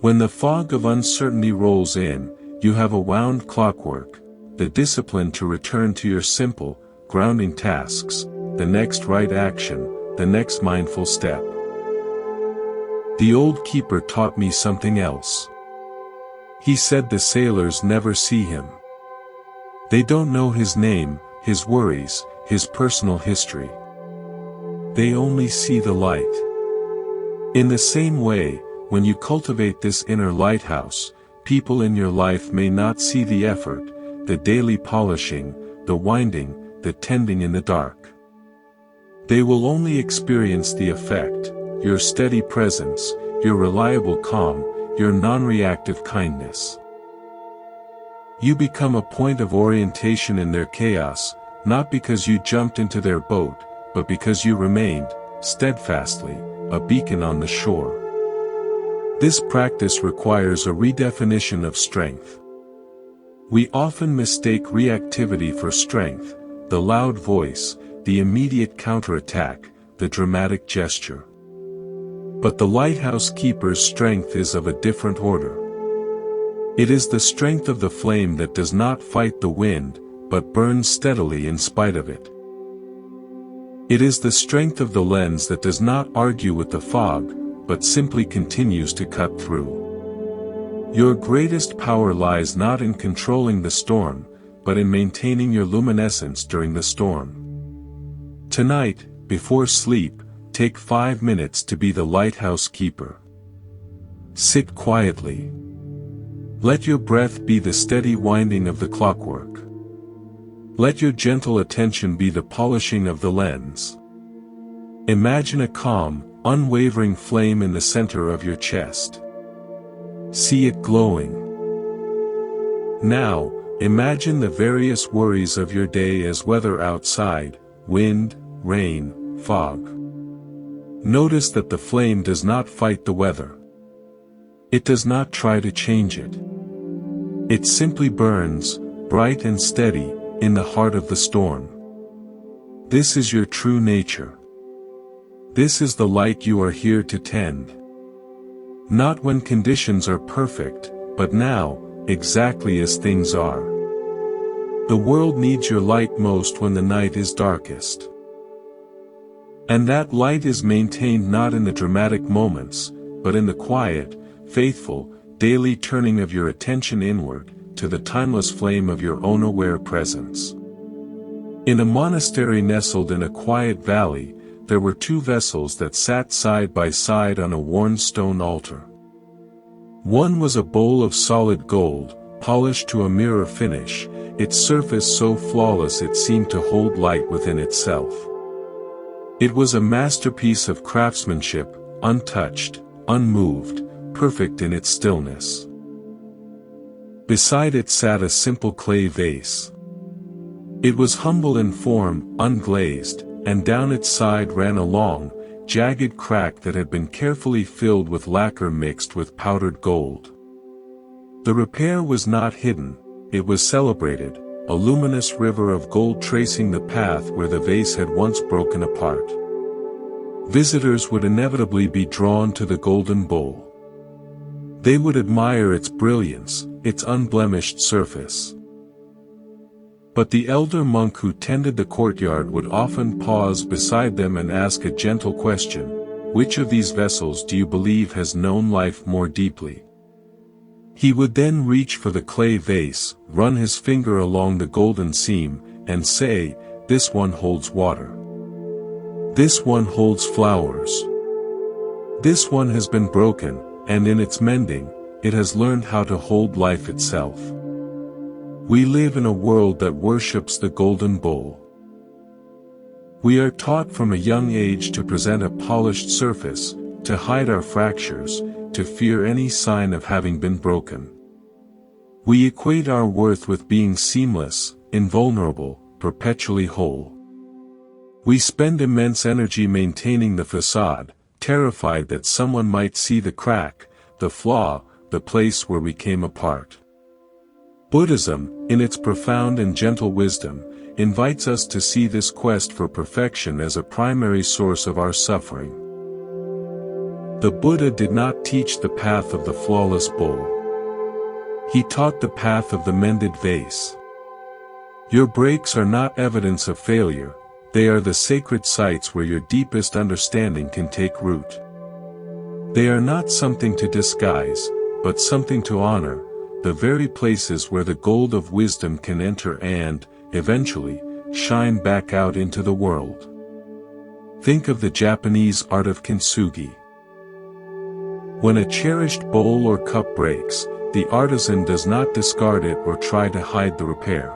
When the fog of uncertainty rolls in, you have a wound clockwork, the discipline to return to your simple, grounding tasks, the next right action, the next mindful step. The old keeper taught me something else. He said the sailors never see him. They don't know his name, his worries, his personal history. They only see the light. In the same way, when you cultivate this inner lighthouse, people in your life may not see the effort, the daily polishing, the winding, the tending in the dark. They will only experience the effect, your steady presence, your reliable calm, your non-reactive kindness. You become a point of orientation in their chaos, not because you jumped into their boat, but because you remained, steadfastly, a beacon on the shore. This practice requires a redefinition of strength. We often mistake reactivity for strength, the loud voice, the immediate counterattack, the dramatic gesture. But the lighthouse keeper's strength is of a different order. It is the strength of the flame that does not fight the wind, but burns steadily in spite of it. It is the strength of the lens that does not argue with the fog, but simply continues to cut through. Your greatest power lies not in controlling the storm, but in maintaining your luminescence during the storm. Tonight, before sleep, take 5 minutes to be the lighthouse keeper. Sit quietly. Let your breath be the steady winding of the clockwork. Let your gentle attention be the polishing of the lens. Imagine a calm, unwavering flame in the center of your chest. See it glowing. Now, imagine the various worries of your day as weather outside, wind, rain, fog. Notice that the flame does not fight the weather. It does not try to change it. It simply burns, bright and steady, in the heart of the storm. This is your true nature. This is the light you are here to tend. Not when conditions are perfect, but now, exactly as things are. The world needs your light most when the night is darkest. And that light is maintained not in the dramatic moments, but in the quiet, faithful, daily turning of your attention inward, to the timeless flame of your own aware presence. In a monastery nestled in a quiet valley, there were 2 vessels that sat side by side on a worn stone altar. One was a bowl of solid gold, polished to a mirror finish, its surface so flawless it seemed to hold light within itself. It was a masterpiece of craftsmanship, untouched, unmoved, perfect in its stillness. Beside it sat a simple clay vase. It was humble in form, unglazed, and down its side ran a long, jagged crack that had been carefully filled with lacquer mixed with powdered gold. The repair was not hidden, it was celebrated, a luminous river of gold tracing the path where the vase had once broken apart. Visitors would inevitably be drawn to the golden bowl. They would admire its brilliance, its unblemished surface. But the elder monk who tended the courtyard would often pause beside them and ask a gentle question: which of these vessels do you believe has known life more deeply? He would then reach for the clay vase, run his finger along the golden seam, and say, "This one holds water. This one holds flowers. This one has been broken, and in its mending, it has learned how to hold life itself." We live in a world that worships the golden bowl. We are taught from a young age to present a polished surface, to hide our fractures, to fear any sign of having been broken. We equate our worth with being seamless, invulnerable, perpetually whole. We spend immense energy maintaining the facade, terrified that someone might see the crack, the flaw, the place where we came apart. Buddhism, in its profound and gentle wisdom, invites us to see this quest for perfection as a primary source of our suffering. The Buddha did not teach the path of the flawless bowl. He taught the path of the mended vase. Your breaks are not evidence of failure, they are the sacred sites where your deepest understanding can take root. They are not something to disguise, but something to honor, the very places where the gold of wisdom can enter and, eventually, shine back out into the world. Think of the Japanese art of kintsugi. When a cherished bowl or cup breaks, the artisan does not discard it or try to hide the repair.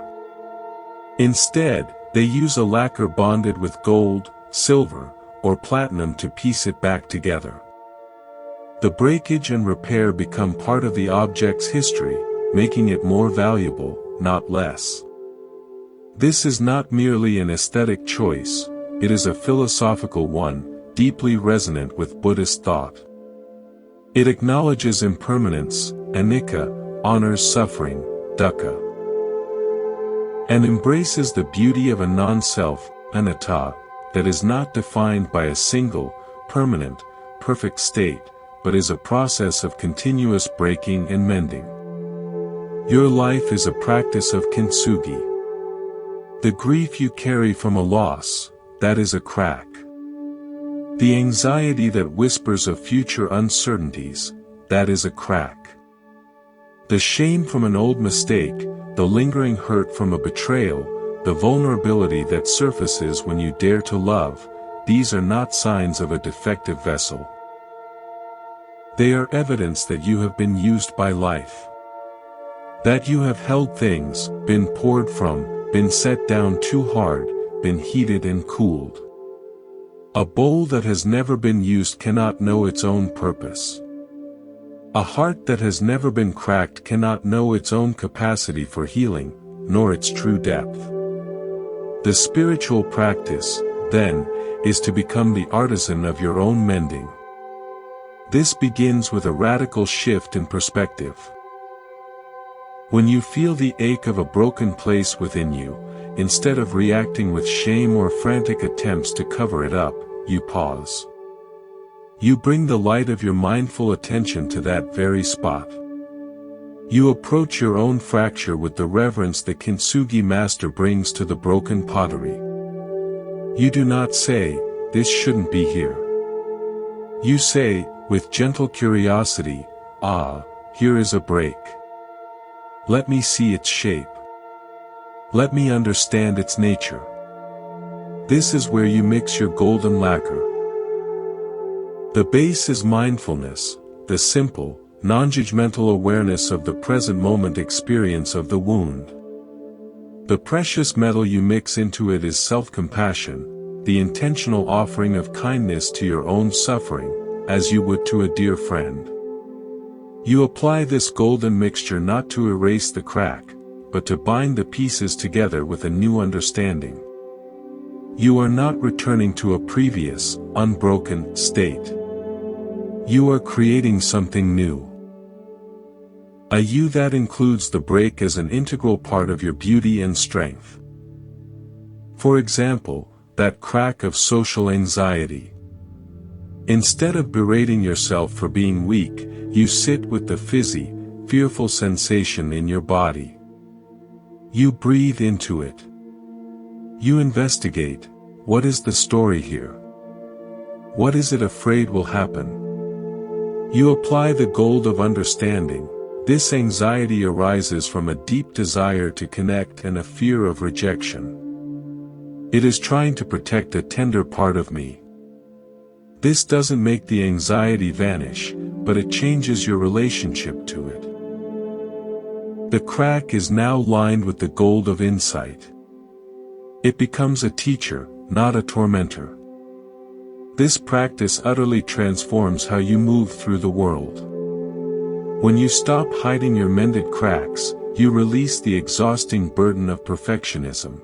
Instead, they use a lacquer bonded with gold, silver, or platinum to piece it back together. The breakage and repair become part of the object's history, making it more valuable, not less. This is not merely an aesthetic choice, it is a philosophical one, deeply resonant with Buddhist thought. It acknowledges impermanence, anicca, honors suffering, dukkha. and embraces the beauty of a non-self, anatta, that is not defined by a single, permanent, perfect state, but is a process of continuous breaking and mending. Your life is a practice of kintsugi. The grief you carry from a loss, that is a crack. The anxiety that whispers of future uncertainties, that is a crack. The shame from an old mistake, the lingering hurt from a betrayal, the vulnerability that surfaces when you dare to love, these are not signs of a defective vessel. They are evidence that you have been used by life. That you have held things, been poured from, been set down too hard, been heated and cooled. A bowl that has never been used cannot know its own purpose. A heart that has never been cracked cannot know its own capacity for healing, nor its true depth. The spiritual practice, then, is to become the artisan of your own mending. This begins with a radical shift in perspective. When you feel the ache of a broken place within you, instead of reacting with shame or frantic attempts to cover it up, you pause. You bring the light of your mindful attention to that very spot. You approach your own fracture with the reverence the kintsugi master brings to the broken pottery. You do not say, "This shouldn't be here." You say, with gentle curiosity, "Ah, here is a break. Let me see its shape. Let me understand its nature." This is where you mix your golden lacquer. The base is mindfulness, the simple, non-judgmental awareness of the present moment experience of the wound. The precious metal you mix into it is self-compassion, the intentional offering of kindness to your own suffering, as you would to a dear friend. You apply this golden mixture not to erase the crack, but to bind the pieces together with a new understanding. You are not returning to a previous, unbroken state. You are creating something new. A you that includes the break as an integral part of your beauty and strength. For example, that crack of social anxiety. Instead of berating yourself for being weak, you sit with the fizzy, fearful sensation in your body. You breathe into it. You investigate, what is the story here? What is it afraid will happen? You apply the gold of understanding. This anxiety arises from a deep desire to connect and a fear of rejection. It is trying to protect a tender part of me. This doesn't make the anxiety vanish, but it changes your relationship to it. The crack is now lined with the gold of insight. It becomes a teacher, not a tormentor. This practice utterly transforms how you move through the world. When you stop hiding your mended cracks, you release the exhausting burden of perfectionism.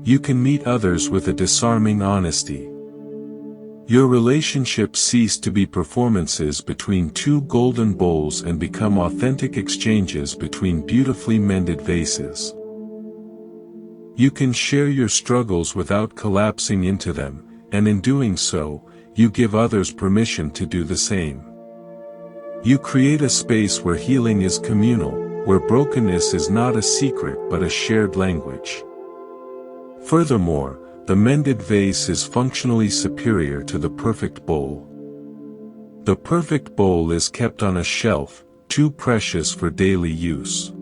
You can meet others with a disarming honesty. Your relationships cease to be performances between two golden bowls and become authentic exchanges between beautifully mended vases. You can share your struggles without collapsing into them, and in doing so, you give others permission to do the same. You create a space where healing is communal, where brokenness is not a secret but a shared language. Furthermore, the mended vase is functionally superior to the perfect bowl. The perfect bowl is kept on a shelf, too precious for daily use.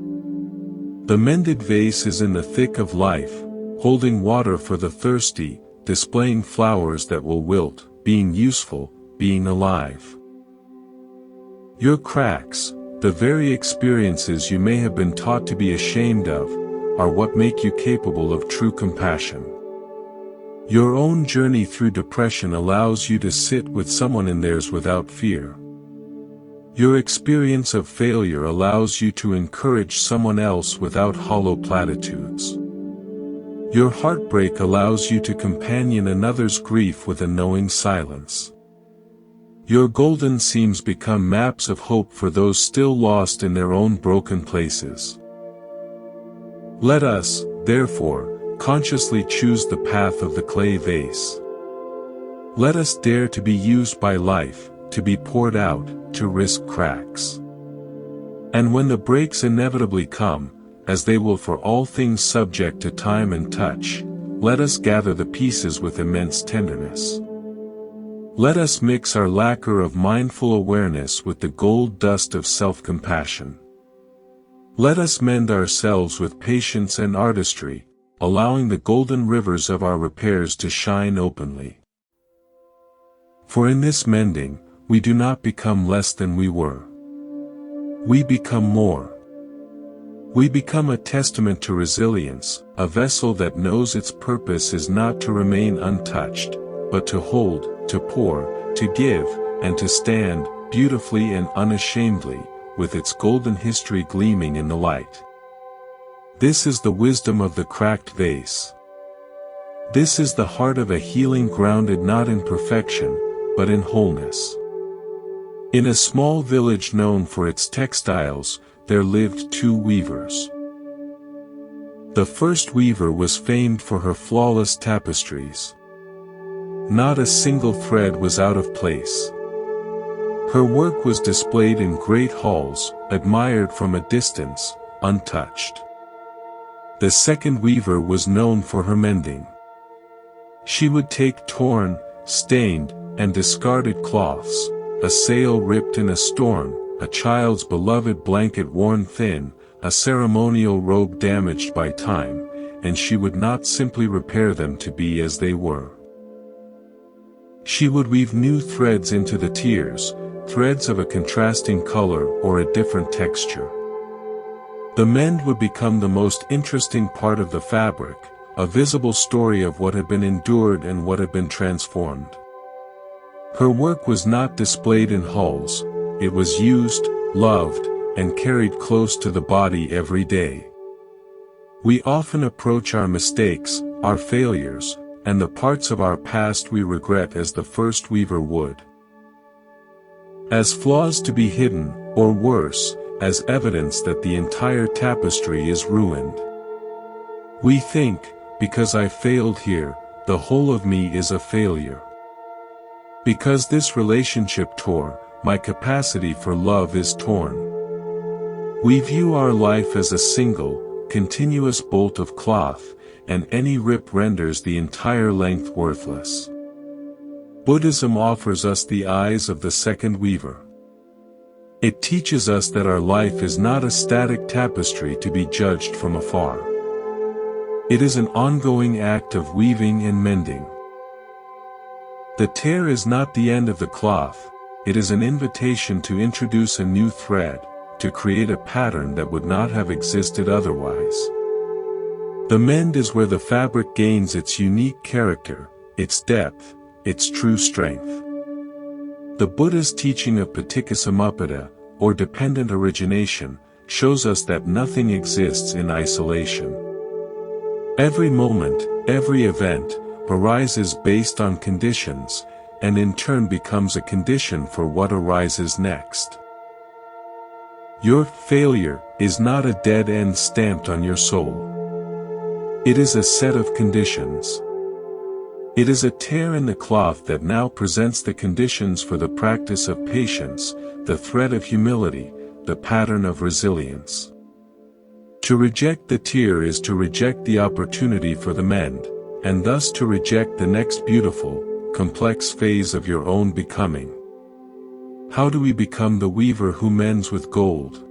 The mended vase is in the thick of life, holding water for the thirsty, displaying flowers that will wilt, being useful, being alive. Your cracks, the very experiences you may have been taught to be ashamed of, are what make you capable of true compassion. Your own journey through depression allows you to sit with someone in theirs without fear. Your experience of failure allows you to encourage someone else without hollow platitudes. Your heartbreak allows you to companion another's grief with a knowing silence. Your golden seams become maps of hope for those still lost in their own broken places. Let us, therefore, consciously choose the path of the clay vase. Let us dare to be used by life, to be poured out, to risk cracks. And when the breaks inevitably come, as they will for all things subject to time and touch, let us gather the pieces with immense tenderness. Let us mix our lacquer of mindful awareness with the gold dust of self-compassion. Let us mend ourselves with patience and artistry, allowing the golden rivers of our repairs to shine openly. For in this mending, we do not become less than we were. We become more. We become a testament to resilience, a vessel that knows its purpose is not to remain untouched, but to hold, to pour, to give, and to stand, beautifully and unashamedly, with its golden history gleaming in the light. This is the wisdom of the cracked vase. This is the heart of a healing grounded not in perfection, but in wholeness. In a small village known for its textiles, there lived two weavers. The first weaver was famed for her flawless tapestries. Not a single thread was out of place. Her work was displayed in great halls, admired from a distance, untouched. The second weaver was known for her mending. She would take torn, stained, and discarded cloths, a sail ripped in a storm, a child's beloved blanket worn thin, a ceremonial robe damaged by time, and she would not simply repair them to be as they were. She would weave new threads into the tears, threads of a contrasting color or a different texture. The mend would become the most interesting part of the fabric, a visible story of what had been endured and what had been transformed. Her work was not displayed in halls, it was used, loved, and carried close to the body every day. We often approach our mistakes, our failures, and the parts of our past we regret as the first weaver would. As flaws to be hidden, or worse, as evidence that the entire tapestry is ruined. We think, because I failed here, the whole of me is a failure. Because this relationship tore, my capacity for love is torn. We view our life as a single, continuous bolt of cloth, and any rip renders the entire length worthless. Buddhism offers us the eyes of the second weaver. It teaches us that our life is not a static tapestry to be judged from afar. It is an ongoing act of weaving and mending. The tear is not the end of the cloth, it is an invitation to introduce a new thread, to create a pattern that would not have existed otherwise. The mend is where the fabric gains its unique character, its depth, its true strength. The Buddhist teaching of Paticcasamuppada, or dependent origination, shows us that nothing exists in isolation. Every moment, every event, arises based on conditions, and in turn becomes a condition for what arises next. Your failure is not a dead end stamped on your soul. It is a set of conditions. It is a tear in the cloth that now presents the conditions for the practice of patience, the thread of humility, the pattern of resilience. To reject the tear is to reject the opportunity for the mend, and thus to reject the next beautiful, complex phase of your own becoming. How do we become the weaver who mends with gold?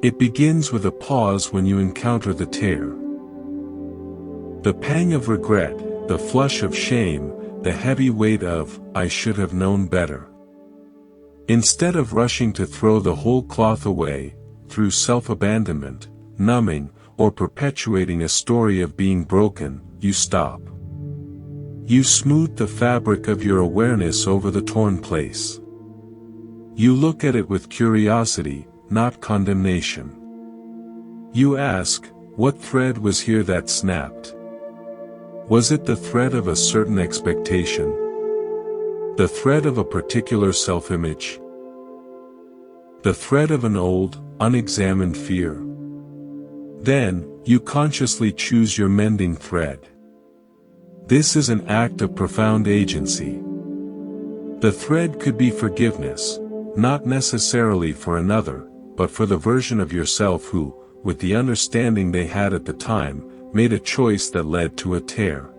It begins with a pause when you encounter the tear. The pang of regret, the flush of shame, the heavy weight of, I should have known better. Instead of rushing to throw the whole cloth away, through self-abandonment, numbing, or perpetuating a story of being broken, you stop. You smooth the fabric of your awareness over the torn place. You look at it with curiosity, not condemnation. You ask, what thread was here that snapped? Was it the thread of a certain expectation? The thread of a particular self-image? The thread of an old, unexamined fear? Then, You consciously choose your mending thread. This is an act of profound agency. The thread could be forgiveness, not necessarily for another, but for the version of yourself who, with the understanding they had at the time, made a choice that led to a tear.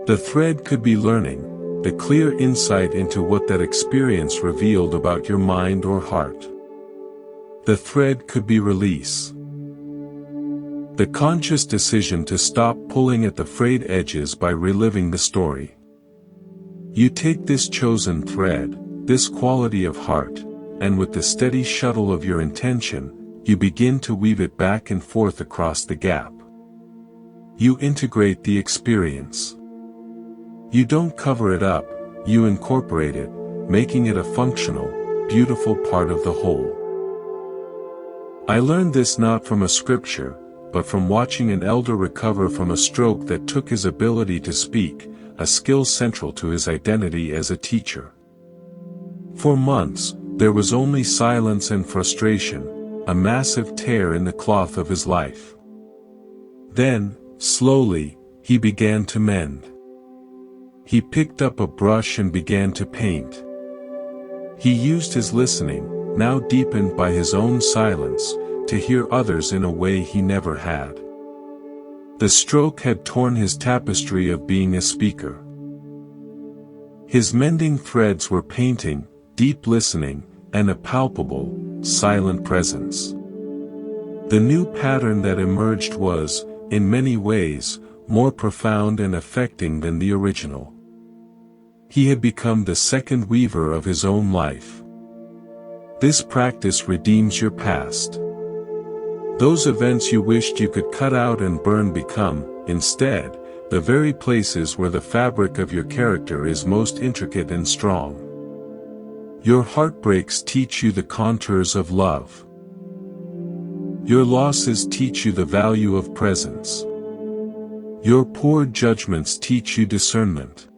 The thread could be learning, the clear insight into what that experience revealed about your mind or heart. The thread could be release. The conscious decision to stop pulling at the frayed edges by reliving the story. You take this chosen thread, this quality of heart, and with the steady shuttle of your intention, you begin to weave it back and forth across the gap. You integrate the experience. You don't cover it up, you incorporate it, making it a functional, beautiful part of the whole. I learned this not from a scripture, but from watching an elder recover from a stroke that took his ability to speak, a skill central to his identity as a teacher. For months, there was only silence and frustration, a massive tear in the cloth of his life. Then, slowly, he began to mend. He picked up a brush and began to paint. He used his listening, now deepened by his own silence, to hear others in a way he never had. The stroke had torn his tapestry of being a speaker. His mending threads were painting, deep listening, and a palpable, silent presence. The new pattern that emerged was, in many ways, more profound and affecting than the original. He had become the second weaver of his own life. This practice redeems your past. Those events you wished you could cut out and burn become, instead, the very places where the fabric of your character is most intricate and strong. Your heartbreaks teach you the contours of love. Your losses teach you the value of presence. Your poor judgments teach you discernment.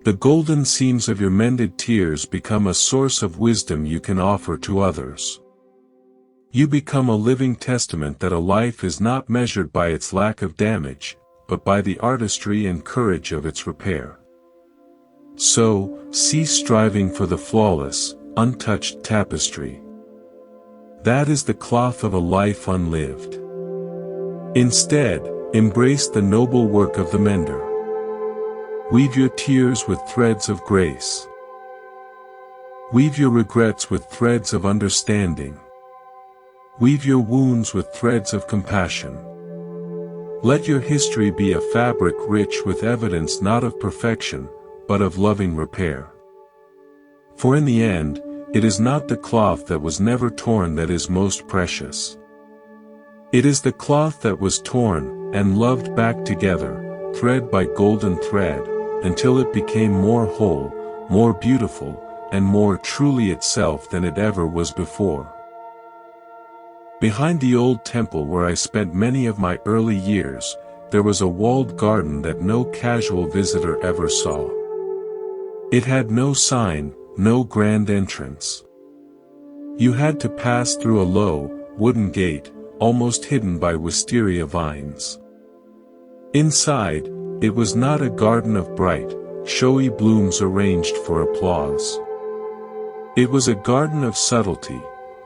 The golden seams of your mended tears become a source of wisdom you can offer to others. You become a living testament that a life is not measured by its lack of damage, but by the artistry and courage of its repair. So, cease striving for the flawless, untouched tapestry. That is the cloth of a life unlived. Instead, embrace the noble work of the mender. Weave your tears with threads of grace. Weave your regrets with threads of understanding. Weave your wounds with threads of compassion. Let your history be a fabric rich with evidence not of perfection, but of loving repair. For in the end, it is not the cloth that was never torn that is most precious. It is the cloth that was torn, and loved back together, thread by golden thread, until it became more whole, more beautiful, and more truly itself than it ever was before. Behind the old temple where I spent many of my early years, there was a walled garden that no casual visitor ever saw. It had no sign, no grand entrance. You had to pass through a low, wooden gate, almost hidden by wisteria vines. Inside, it was not a garden of bright, showy blooms arranged for applause. It was a garden of subtlety,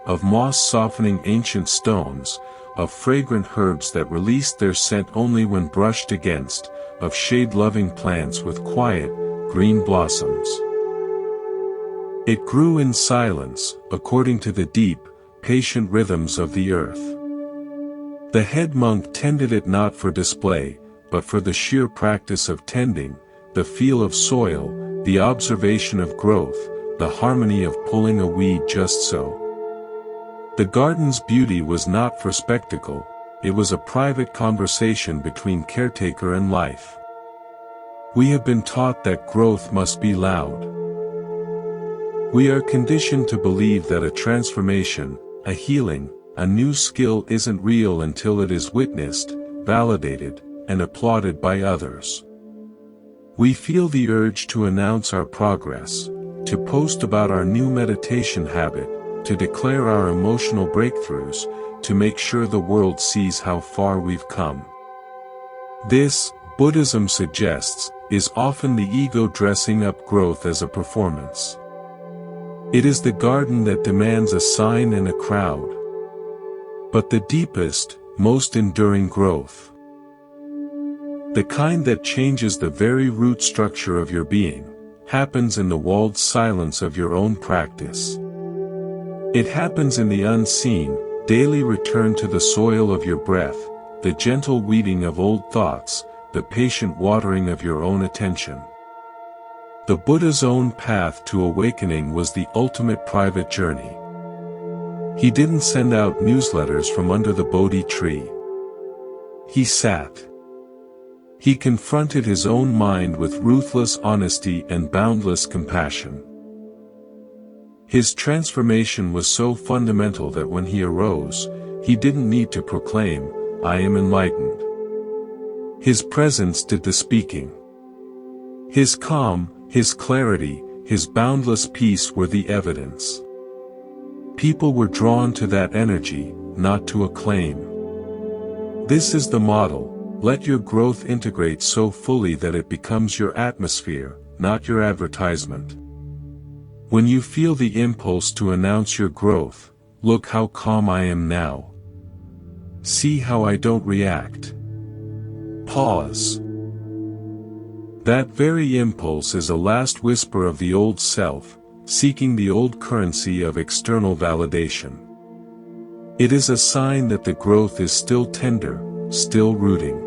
of moss-softening ancient stones, of fragrant herbs that released their scent only when brushed against, of shade-loving plants with quiet, green blossoms. It grew in silence, according to the deep, patient rhythms of the earth. The head monk tended it not for display, but for the sheer practice of tending, the feel of soil, the observation of growth, the harmony of pulling a weed just so. The garden's beauty was not for spectacle, it was a private conversation between caretaker and life. We have been taught that growth must be loud. We are conditioned to believe that a transformation, a healing, a new skill isn't real until it is witnessed, validated, and applauded by others. We feel the urge to announce our progress, to post about our new meditation habit, to declare our emotional breakthroughs, to make sure the world sees how far we've come. This, Buddhism suggests, is often the ego dressing up growth as a performance. It is the garden that demands a sign and a crowd. But the deepest, most enduring growth, the kind that changes the very root structure of your being, happens in the walled silence of your own practice. It happens in the unseen, daily return to the soil of your breath, the gentle weeding of old thoughts, the patient watering of your own attention. The Buddha's own path to awakening was the ultimate private journey. He didn't send out newsletters from under the Bodhi tree. He sat. He confronted his own mind with ruthless honesty and boundless compassion. His transformation was so fundamental that when he arose, he didn't need to proclaim, "I am enlightened." His presence did the speaking. His calm, his clarity, his boundless peace were the evidence. People were drawn to that energy, not to a claim. This is the model: let your growth integrate so fully that it becomes your atmosphere, not your advertisement. When you feel the impulse to announce your growth, look how calm I am now. See how I don't react. Pause. That very impulse is a last whisper of the old self, seeking the old currency of external validation. It is a sign that the growth is still tender, still rooting.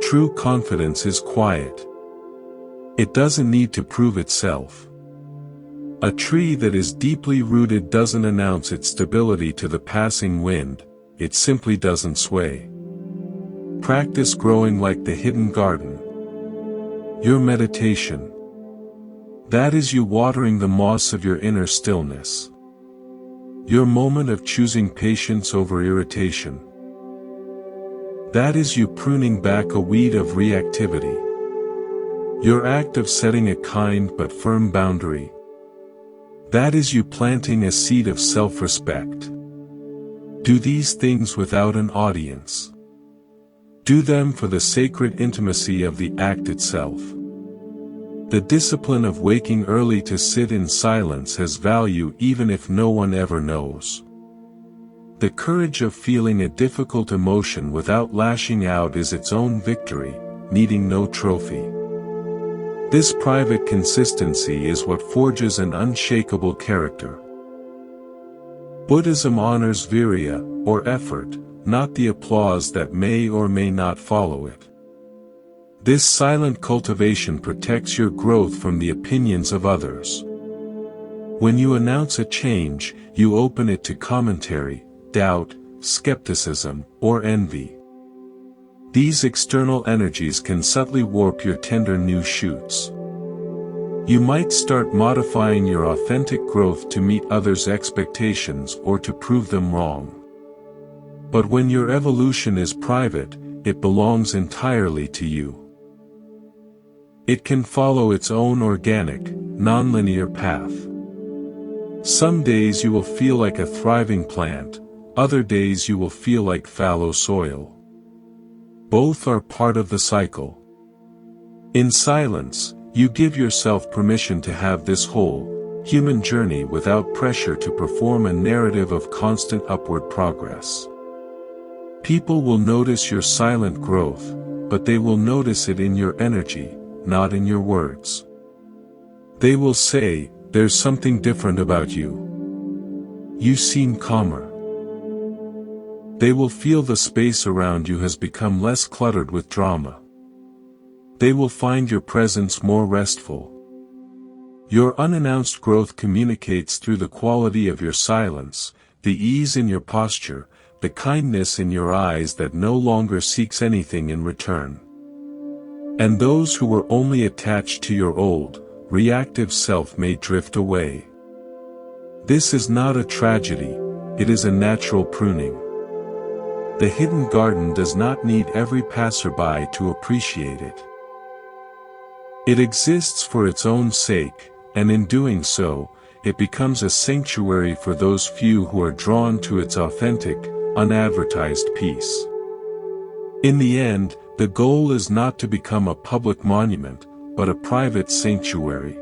True confidence is quiet. It doesn't need to prove itself. A tree that is deeply rooted doesn't announce its stability to the passing wind, it simply doesn't sway. Practice growing like the hidden garden. Your meditation. That is you watering the moss of your inner stillness. Your moment of choosing patience over irritation. That is you pruning back a weed of reactivity. Your act of setting a kind but firm boundary. That is you planting a seed of self-respect. Do these things without an audience. Do them for the sacred intimacy of the act itself. The discipline of waking early to sit in silence has value even if no one ever knows. The courage of feeling a difficult emotion without lashing out is its own victory, needing no trophy. This private consistency is what forges an unshakable character. Buddhism honors virya, or effort, not the applause that may or may not follow it. This silent cultivation protects your growth from the opinions of others. When you announce a change, you open it to commentary, doubt, skepticism, or envy. These external energies can subtly warp your tender new shoots. You might start modifying your authentic growth to meet others' expectations or to prove them wrong. But when your evolution is private, it belongs entirely to you. It can follow its own organic, nonlinear path. Some days you will feel like a thriving plant, other days you will feel like fallow soil. Both are part of the cycle. In silence, you give yourself permission to have this whole, human journey without pressure to perform a narrative of constant upward progress. People will notice your silent growth, but they will notice it in your energy, not in your words. They will say, "There's something different about you. You seem calmer." They will feel the space around you has become less cluttered with drama. They will find your presence more restful. Your unannounced growth communicates through the quality of your silence, the ease in your posture, the kindness in your eyes that no longer seeks anything in return. And those who were only attached to your old, reactive self may drift away. This is not a tragedy, it is a natural pruning. The hidden garden does not need every passerby to appreciate it. It exists for its own sake, and in doing so, it becomes a sanctuary for those few who are drawn to its authentic, unadvertised peace. In the end, the goal is not to become a public monument, but a private sanctuary.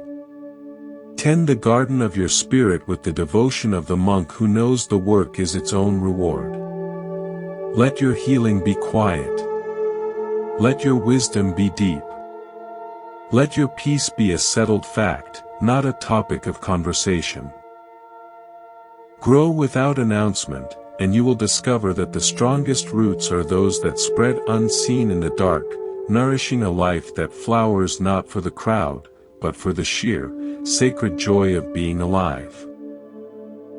Tend the garden of your spirit with the devotion of the monk who knows the work is its own reward. Let your healing be quiet. Let your wisdom be deep. Let your peace be a settled fact, not a topic of conversation. Grow without announcement, and you will discover that the strongest roots are those that spread unseen in the dark, nourishing a life that flowers not for the crowd, but for the sheer, sacred joy of being alive.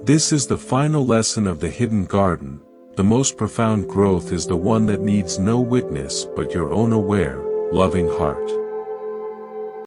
This is the final lesson of the hidden garden. The most profound growth is the one that needs no witness but your own aware, loving heart.